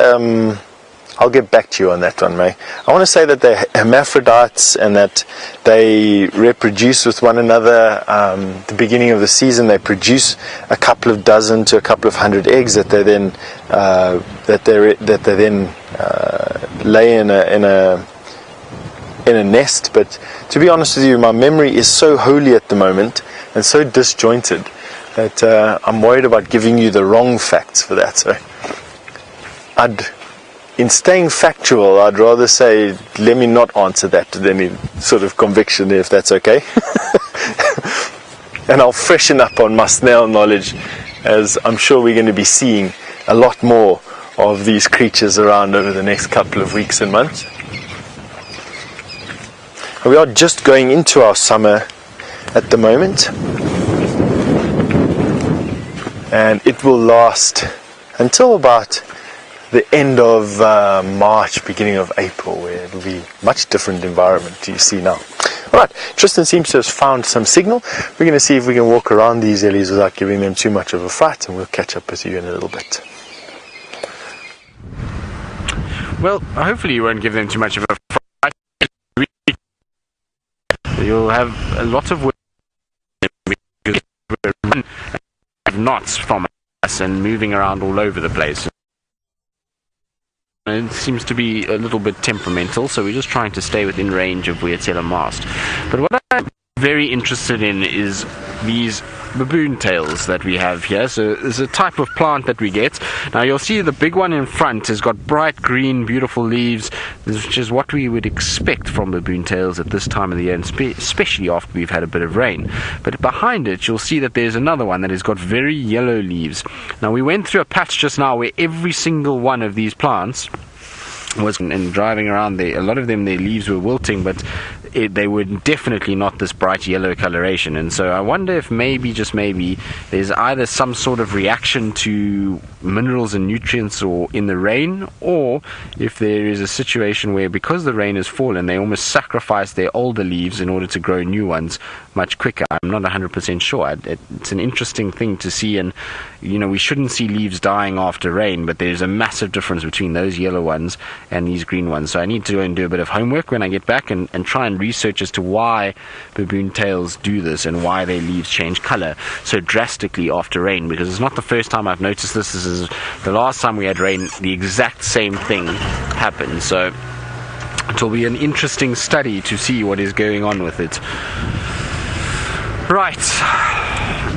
I'll get back to you on that one, May. I want to say that they're hermaphrodites and that they reproduce with one another. The beginning of the season, they produce a couple of dozen to a couple of hundred eggs that they then lay in a nest. But to be honest with you, my memory is so holy at the moment and so disjointed that I'm worried about giving you the wrong facts for that. So in staying factual, I'd rather say, let me not answer that with any sort of conviction, if that's okay. And I'll freshen up on my snail knowledge, as I'm sure we're going to be seeing a lot more of these creatures around over the next couple of weeks and months. We are just going into our summer at the moment, and it will last until about the end of March, beginning of April, where it'll be much different environment to you see now. Alright, Tristan seems to have found some signal. We're going to see if we can walk around these ellies without giving them too much of a fright, and we'll catch up with you in a little bit. Well, hopefully you won't give them too much of a fright. You'll have a lot of work knots from us and moving around all over the place. It seems to be a little bit temperamental, so we're just trying to stay within range of Weird mast. But what I'm very interested in is these baboon tails that we have here. So there's a type of plant that we get. Now you'll see the big one in front has got bright green, beautiful leaves, which is what we would expect from baboon tails at this time of the year, and especially after we've had a bit of rain. But behind it, you'll see that there's another one that has got very yellow leaves. Now we went through a patch just now where every single one of these plants was, and driving around there, a lot of them, their leaves were wilting, but they were definitely not this bright yellow coloration. And so I wonder if maybe, just maybe, there's either some sort of reaction to minerals and nutrients or in the rain, or if there is a situation where, because the rain has fallen, they almost sacrifice their older leaves in order to grow new ones much quicker. I'm not 100% sure. It's an interesting thing to see, and we shouldn't see leaves dying after rain, but there's a massive difference between those yellow ones and these green ones. So I need to go and do a bit of homework when I get back and try and research as to why baboon tails do this and why their leaves change color so drastically after rain, because it's not the first time I've noticed this. This is the last time we had rain, the exact same thing happened. So it will be an interesting study to see what is going on with it. Right,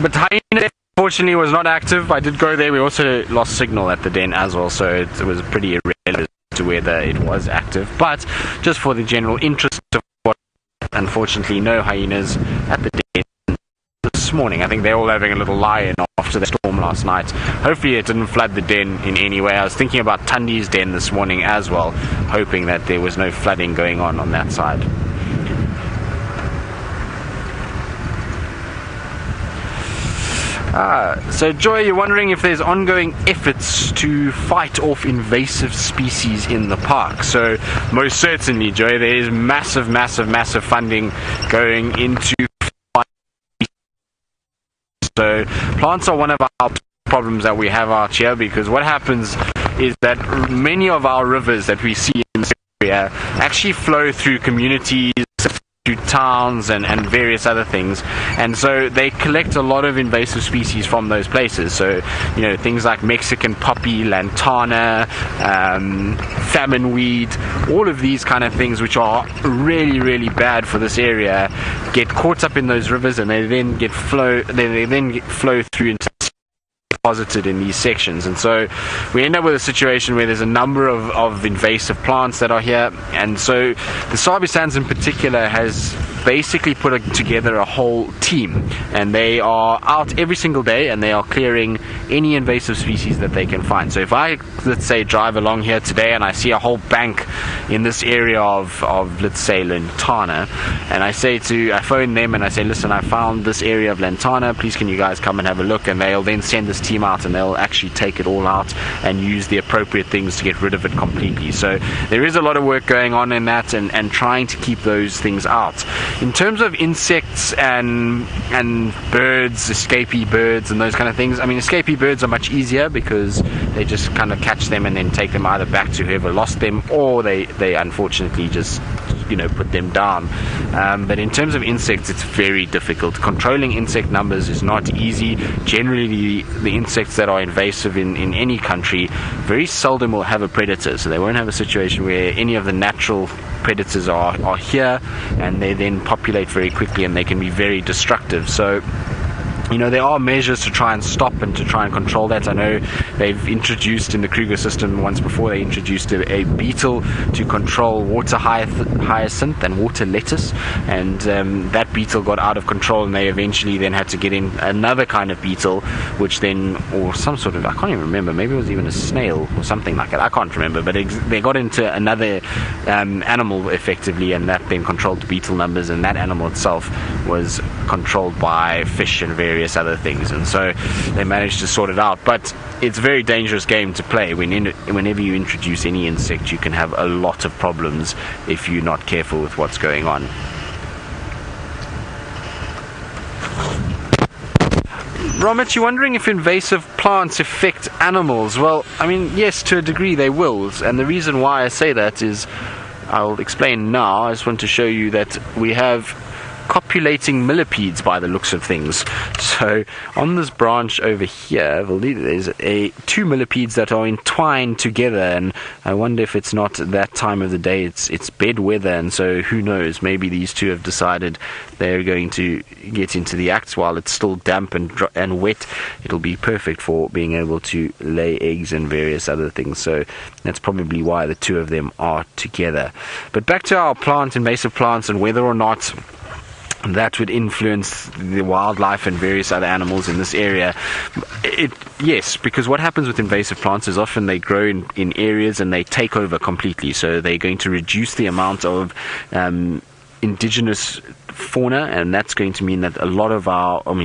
but hyena unfortunately was not active. I did go there. We also lost signal at the den as well, so it was pretty irrelevant to whether it was active. But just for the general interest of what, unfortunately, no hyenas at the den this morning. I think they're all having a little lie-in after the storm last night. Hopefully it didn't flood the den in any way. I was thinking about Tundi's den this morning as well, hoping that there was no flooding going on that side. So Joy, you're wondering if there's ongoing efforts to fight off invasive species in the park. So most certainly, Joy, there is massive funding going into so plants are one of our problems that we have out here, because what happens is that many of our rivers that we see in this area actually flow through communities, to towns and various other things, and so they collect a lot of invasive species from those places. So things like Mexican poppy, lantana, famine weed, all of these kind of things, which are really bad for this area, get caught up in those rivers, and they then get flow through into deposited in these sections. And so we end up with a situation where there's a number of invasive plants that are here, and so the Sabi Sands in particular has basically put together a whole team, and they are out every single day and they are clearing any invasive species that they can find. So if I, let's say, drive along here today and I see a whole bank in this area of let's say lantana, and I phone them and I say, listen, I found this area of lantana, please can you guys come and have a look, and they'll then send this team out and they'll actually take it all out and use the appropriate things to get rid of it completely. So there is a lot of work going on in that, and trying to keep those things out. In terms of insects and birds, escapee birds and those kind of things, I mean, escapee birds are much easier because they just kind of catch them and then take them either back to whoever lost them, or they unfortunately just put them down. But in terms of insects, it's very difficult. Controlling insect numbers is not easy. Generally, the insects that are invasive in any country very seldom will have a predator, so they won't have a situation where any of the natural predators are here, and they then populate very quickly and they can be very destructive. So there are measures to try and stop and to try and control that. I know they've introduced in the Kruger system once before, they introduced a beetle to control water hyacinth and water lettuce, and that beetle got out of control, and they eventually then had to get in another kind of beetle, which then, or some sort of, I can't even remember, maybe it was even a snail or something like that, I can't remember, but they got into another animal effectively, and that then controlled the beetle numbers, and that animal itself was controlled by fish and various other things, and so they managed to sort it out. But it's a very dangerous game to play. Whenever you introduce any insect, you can have a lot of problems if you're not careful with what's going on. Romit, you're wondering if invasive plants affect animals. Well, I mean, yes, to a degree they will, and the reason why I say that is, I'll explain now. I just want to show you that we have copulating millipedes by the looks of things. So on this branch over here, there's two millipedes that are entwined together, and I wonder if it's not that time of the day. It's bed weather, and so who knows, maybe these two have decided they're going to get into the act while it's still damp and wet. It'll be perfect for being able to lay eggs and various other things, so that's probably why the two of them are together. But back to our invasive plants, and whether or not that would influence the wildlife and various other animals in this area. Yes, because what happens with invasive plants is often they grow in areas and they take over completely, so they're going to reduce the amount of indigenous fauna, and that's going to mean that a lot of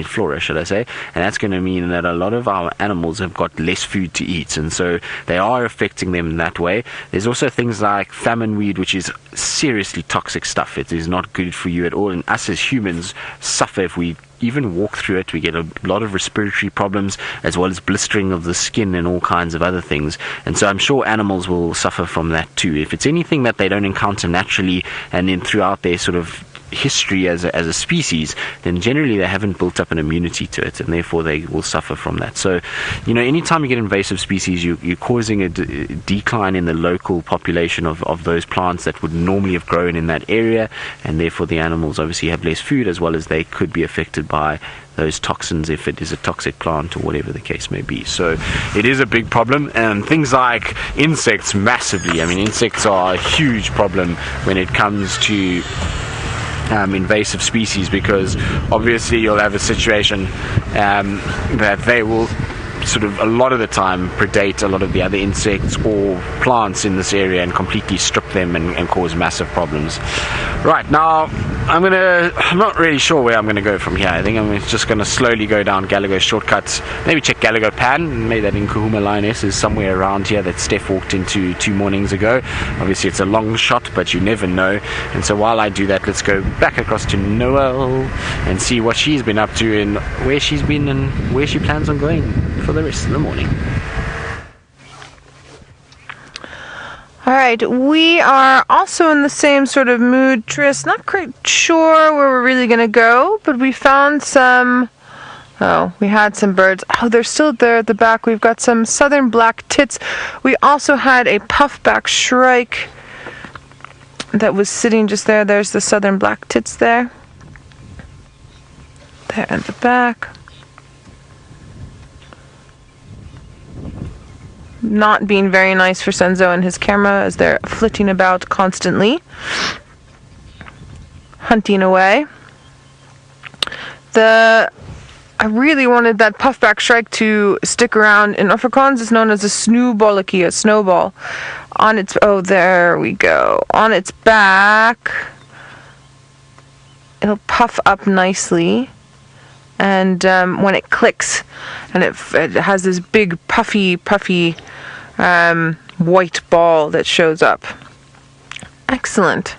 flora, should I say, and that's going to mean that a lot of our animals have got less food to eat, and so they are affecting them in that way. There's also things like famine weed, which is seriously toxic stuff. It is not good for you at all, and us as humans suffer if we even walk through it. We get a lot of respiratory problems, as well as blistering of the skin and all kinds of other things, and so I'm sure animals will suffer from that too. If it's anything that they don't encounter naturally and then throughout their sort of history as a species, then generally they haven't built up an immunity to it, and therefore they will suffer from that. So, anytime you get invasive species, you're causing a decline in the local population of those plants that would normally have grown in that area, and therefore the animals obviously have less food, as well as they could be affected by those toxins if it is a toxic plant or whatever the case may be. So it is a big problem, and things like insects massively. I mean, insects are a huge problem when it comes to invasive species, because obviously you'll have a situation that they will sort of a lot of the time predate a lot of the other insects or plants in this area and completely strip them and cause massive problems. Right, now I'm not really sure where I'm gonna go from here. I think I'm just gonna slowly go down Gallagher shortcuts, maybe check Gallagher Pan. Maybe that Nkahuma Lioness is somewhere around here that Steph walked into 2 mornings ago. Obviously it's a long shot, but you never know, and so while I do that, let's go back across to Noel and see what she's been up to and where she's been and where she plans on going for the rest of the morning. Alright, we are also in the same sort of mood, Tris. Not quite sure where we're really going to go, but we found some... we had some birds. Oh, they're still there at the back. We've got some southern black tits. We also had a puffback shrike that was sitting just there. There's the southern black tits there. There at the back. Not being very nice for Senzo and his camera as they're flitting about constantly, hunting away. I really wanted that puffback shrike to stick around. In Afrikaans, it's known as a snoebolletjie, a snowball. On its there we go. On its back, it'll puff up nicely. And when it clicks, and it has this big puffy white ball that shows up. Excellent.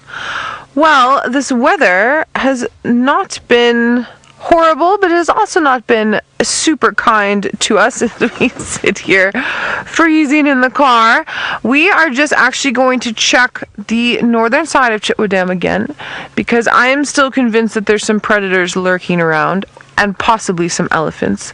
Well, this weather has not been horrible, but it has also not been super kind to us as we sit here freezing in the car. We are just actually going to check the northern side of Chitwa Dam again, because I am still convinced that there's some predators lurking around, and possibly some elephants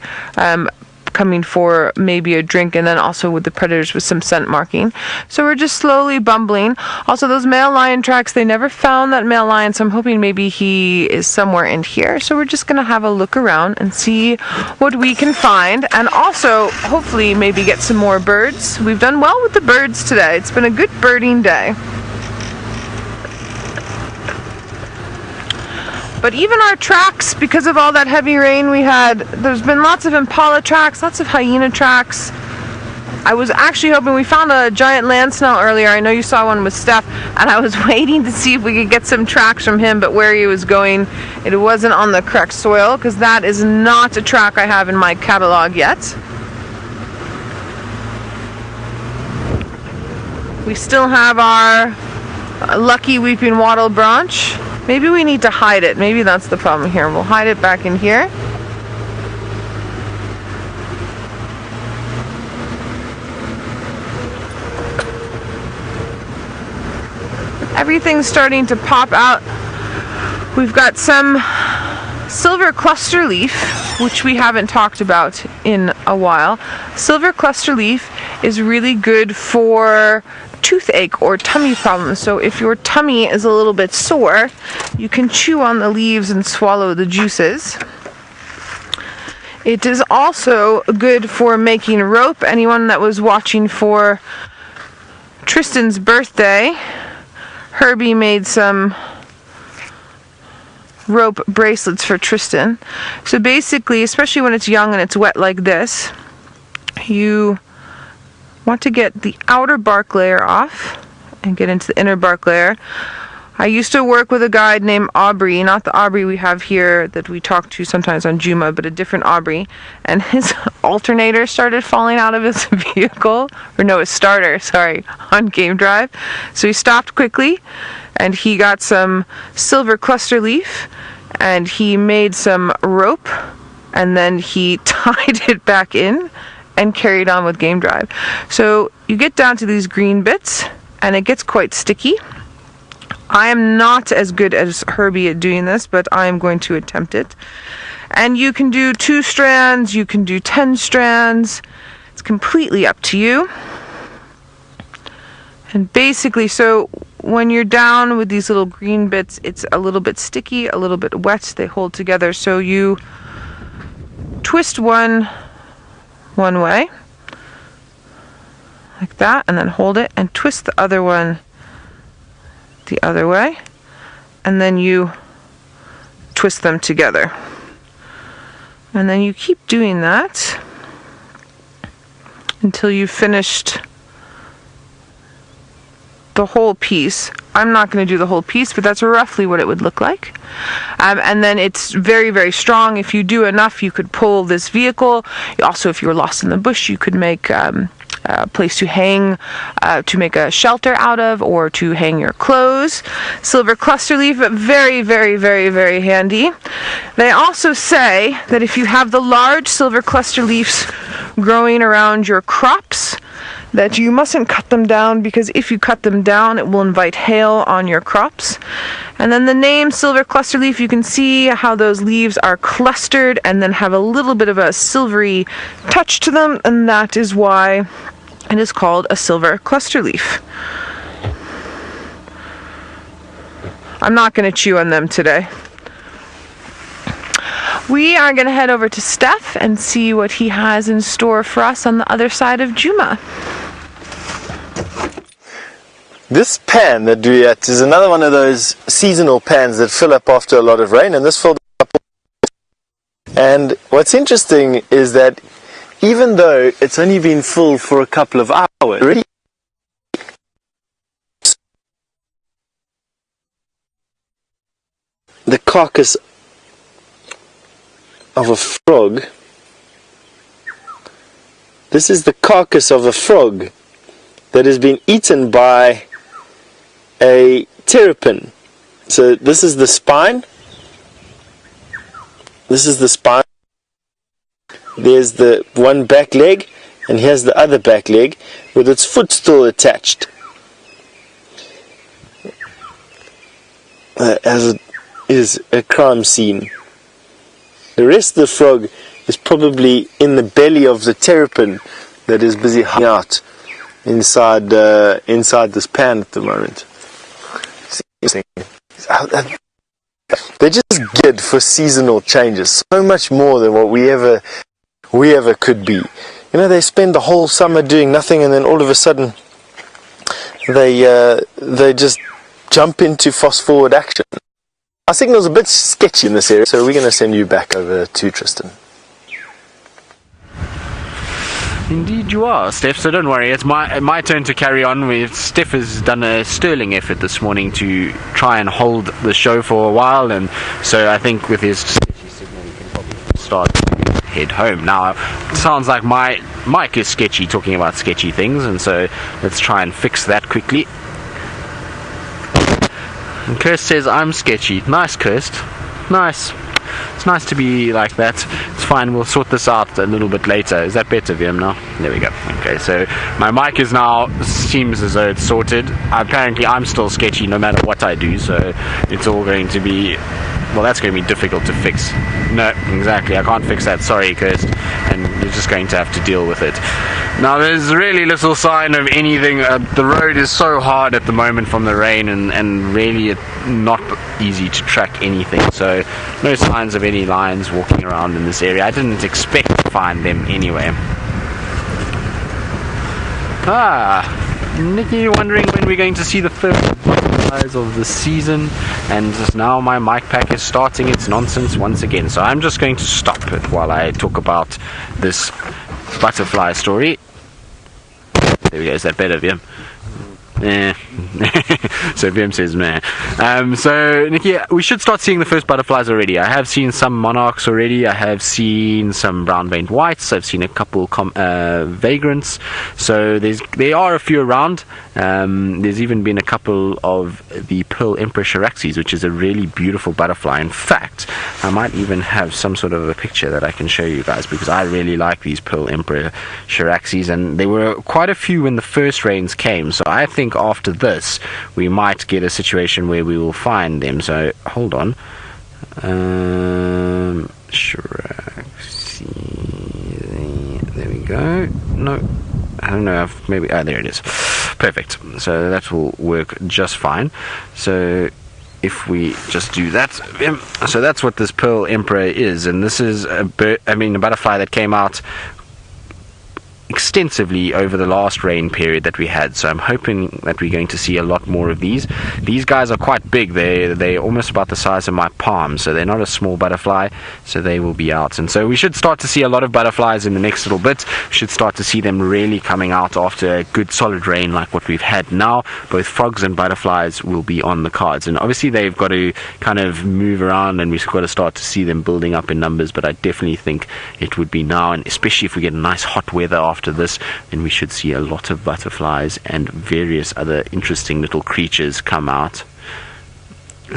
coming for maybe a drink, and then also with the predators with some scent marking. So we're just slowly bumbling. Also, those male lion tracks, they never found that male lion, so I'm hoping maybe he is somewhere in here. So we're just going to have a look around and see what we can find, and also hopefully maybe get some more birds. We've done well with the birds today. It's been a good birding day. But even our tracks, because of all that heavy rain we had, there's been lots of impala tracks, lots of hyena tracks. I was actually hoping, we found a giant land snail earlier. I know you saw one with Steph, and I was waiting to see if we could get some tracks from him, but where he was going, it wasn't on the correct soil, because that is not a track I have in my catalog yet. We still have our lucky weeping wattle branch. Maybe we need to hide it. Maybe that's the problem here. We'll hide it back in here. Everything's starting to pop out. We've got some silver cluster leaf, which we haven't talked about in a while. Silver cluster leaf is really good for toothache or tummy problems. So if your tummy is a little bit sore, you can chew on the leaves and swallow the juices. It is also good for making rope. Anyone that was watching for Tristan's birthday, Herbie made some rope bracelets for Tristan. So basically, especially when it's young and it's wet like this, you want to get the outer bark layer off and get into the inner bark layer. I used to work with a guide named Aubrey, not the Aubrey we have here that we talk to sometimes on Djuma, but a different Aubrey, and his alternator started falling out of his vehicle, or no, his starter, sorry, on game drive. So he stopped quickly, and he got some silver cluster leaf, and he made some rope, and then he tied it back in and carried on with game drive. So you get down to these green bits, and it gets quite sticky. I am not as good as Herbie at doing this, but I am going to attempt it. And you can do 2 strands, you can do 10 strands. It's completely up to you. And basically, so when you're down with these little green bits, it's a little bit sticky, a little bit wet. They hold together. So you twist one way, like that, and then hold it, and twist the other one the other way, and then you twist them together. And then you keep doing that until you've finished the whole piece. I'm not going to do the whole piece, but that's roughly what it would look like. And then it's very, very strong. If you do enough, you could pull this vehicle. Also, if you were lost in the bush, you could make a place to hang, to make a shelter out of, or to hang your clothes. Silver cluster leaf, but very, very, very, very handy. They also say that if you have the large silver cluster leaves growing around your crops, that you mustn't cut them down, because if you cut them down, it will invite hail on your crops. And then the name silver cluster leaf, you can see how those leaves are clustered and then have a little bit of a silvery touch to them, and that is why it is called a silver cluster leaf. I'm not going to chew on them today. We are going to head over to Steph and see what he has in store for us on the other side of Djuma. This pan that we're at is another one of those seasonal pans that fill up after a lot of rain, and this filled up. And what's interesting is that even though it's only been full for a couple of hours, already the carcass of a frog. This is the carcass of a frog that has been eaten by a terrapin. So this is the spine. This is the spine. There's the one back leg, and here's the other back leg with its foot still attached. As it is a crime scene. The rest of the frog is probably in the belly of the terrapin that is busy hanging out inside this pan at the moment. They're just good for seasonal changes, so much more than what we ever could be. You know, they spend the whole summer doing nothing, and then all of a sudden they just jump into fast-forward action. Our signal's a bit sketchy in this area, so we're going to send you back over to Tristan. Indeed you are, Steph, so don't worry, it's my turn to carry on. Steph has done a sterling effort this morning to try and hold the show for a while, and so I think with his sketchy signal he can probably start to head home. Now, it sounds like my mic is sketchy, talking about sketchy things, and so let's try and fix that quickly. And Kirst says I'm sketchy. Nice, Kirst. Nice. It's nice to be like that. It's fine, we'll sort this out a little bit later. Is that better, VM, now? There we go. Okay, so my mic is now, seems as though it's sorted. Apparently I'm still sketchy no matter what I do, so it's all going to be, well, that's going to be difficult to fix. No, exactly, I can't fix that. Sorry, Kirst. And you're just going to have to deal with it. Now, there's really little sign of anything. The road is so hard at the moment from the rain, and really it's not easy to track anything. So, no signs of any lions walking around in this area. I didn't expect to find them anyway. Nikki, wondering when we're going to see the first butterflies of the season, and just now my mic pack is starting its nonsense once again. So I'm just going to stop it while I talk about this butterfly story. There we go, is that better, Vim? So BM says meh. So Nikki, we should start seeing the first butterflies already. I have seen some monarchs already. I have seen some brown-veined whites. I've seen a couple vagrants. So there are a few around. There's even been a couple of the pearl emperor charaxes, which is a really beautiful butterfly. In fact, I might even have some sort of a picture that I can show you guys, because I really like these pearl emperor charaxes, and there were quite a few when the first rains came. So I think after this we might get a situation where we will find them. So hold on. There we go. No, I don't know if maybe there it is. Perfect. So that will work just fine. So if we just do that, so that's what this pearl emperor is, and this is a butterfly that came out extensively over the last rain period that we had. So I'm hoping that we're going to see a lot more of these. These guys are quite big. They're almost about the size of my palm, so they're not a small butterfly, so they will be out. And so we should start to see a lot of butterflies in the next little bit. We should start to see them really coming out after a good solid rain like what we've had now. Both frogs and butterflies will be on the cards, and obviously they've got to kind of move around, and we've got to start to see them building up in numbers. But I definitely think it would be now, and especially if we get nice hot weather after this, then we should see a lot of butterflies and various other interesting little creatures come out.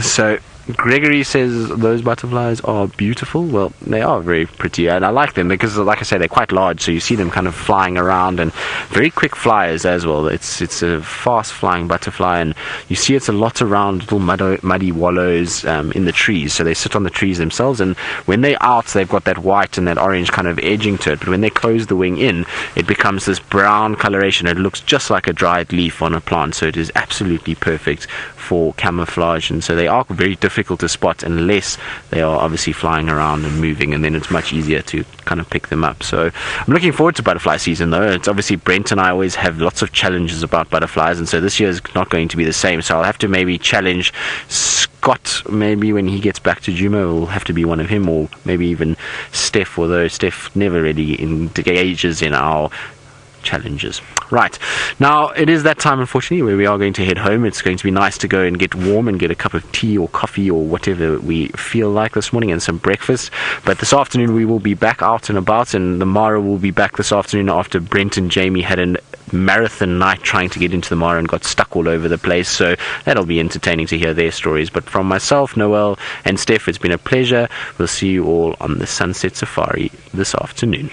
So Gregory says those butterflies are beautiful. Well, they are very pretty, and I like them because, like I say, they're quite large, so you see them kind of flying around, and very quick flyers as well. It's a fast flying butterfly, and you see it's a lot around little muddy wallows in the trees. So they sit on the trees themselves, and when they're out, they've got that white and that orange kind of edging to it, but when they close the wing in, it becomes this brown coloration. It looks just like a dried leaf on a plant, so it is absolutely perfect for camouflage. And so they are very difficult to spot unless they are obviously flying around and moving, and then it's much easier to kind of pick them up. So I'm looking forward to butterfly season, though. It's obviously Brent and I always have lots of challenges about butterflies, and so this year is not going to be the same. So I'll have to maybe challenge Scott, maybe when he gets back to Djuma. It will have to be one of him, or maybe even Steph, although Steph never really engages in our challenges. Right, now it is that time, unfortunately, where we are going to head home. It's going to be nice to go and get warm and get a cup of tea or coffee or whatever we feel like this morning, and some breakfast. But this afternoon we will be back out and about, and the Mara will be back this afternoon after Brent and Jamie had a marathon night trying to get into the Mara and got stuck all over the place. So that'll be entertaining to hear their stories. But from myself, Noel and Steph, it's been a pleasure. We'll see you all on the Sunset Safari this afternoon.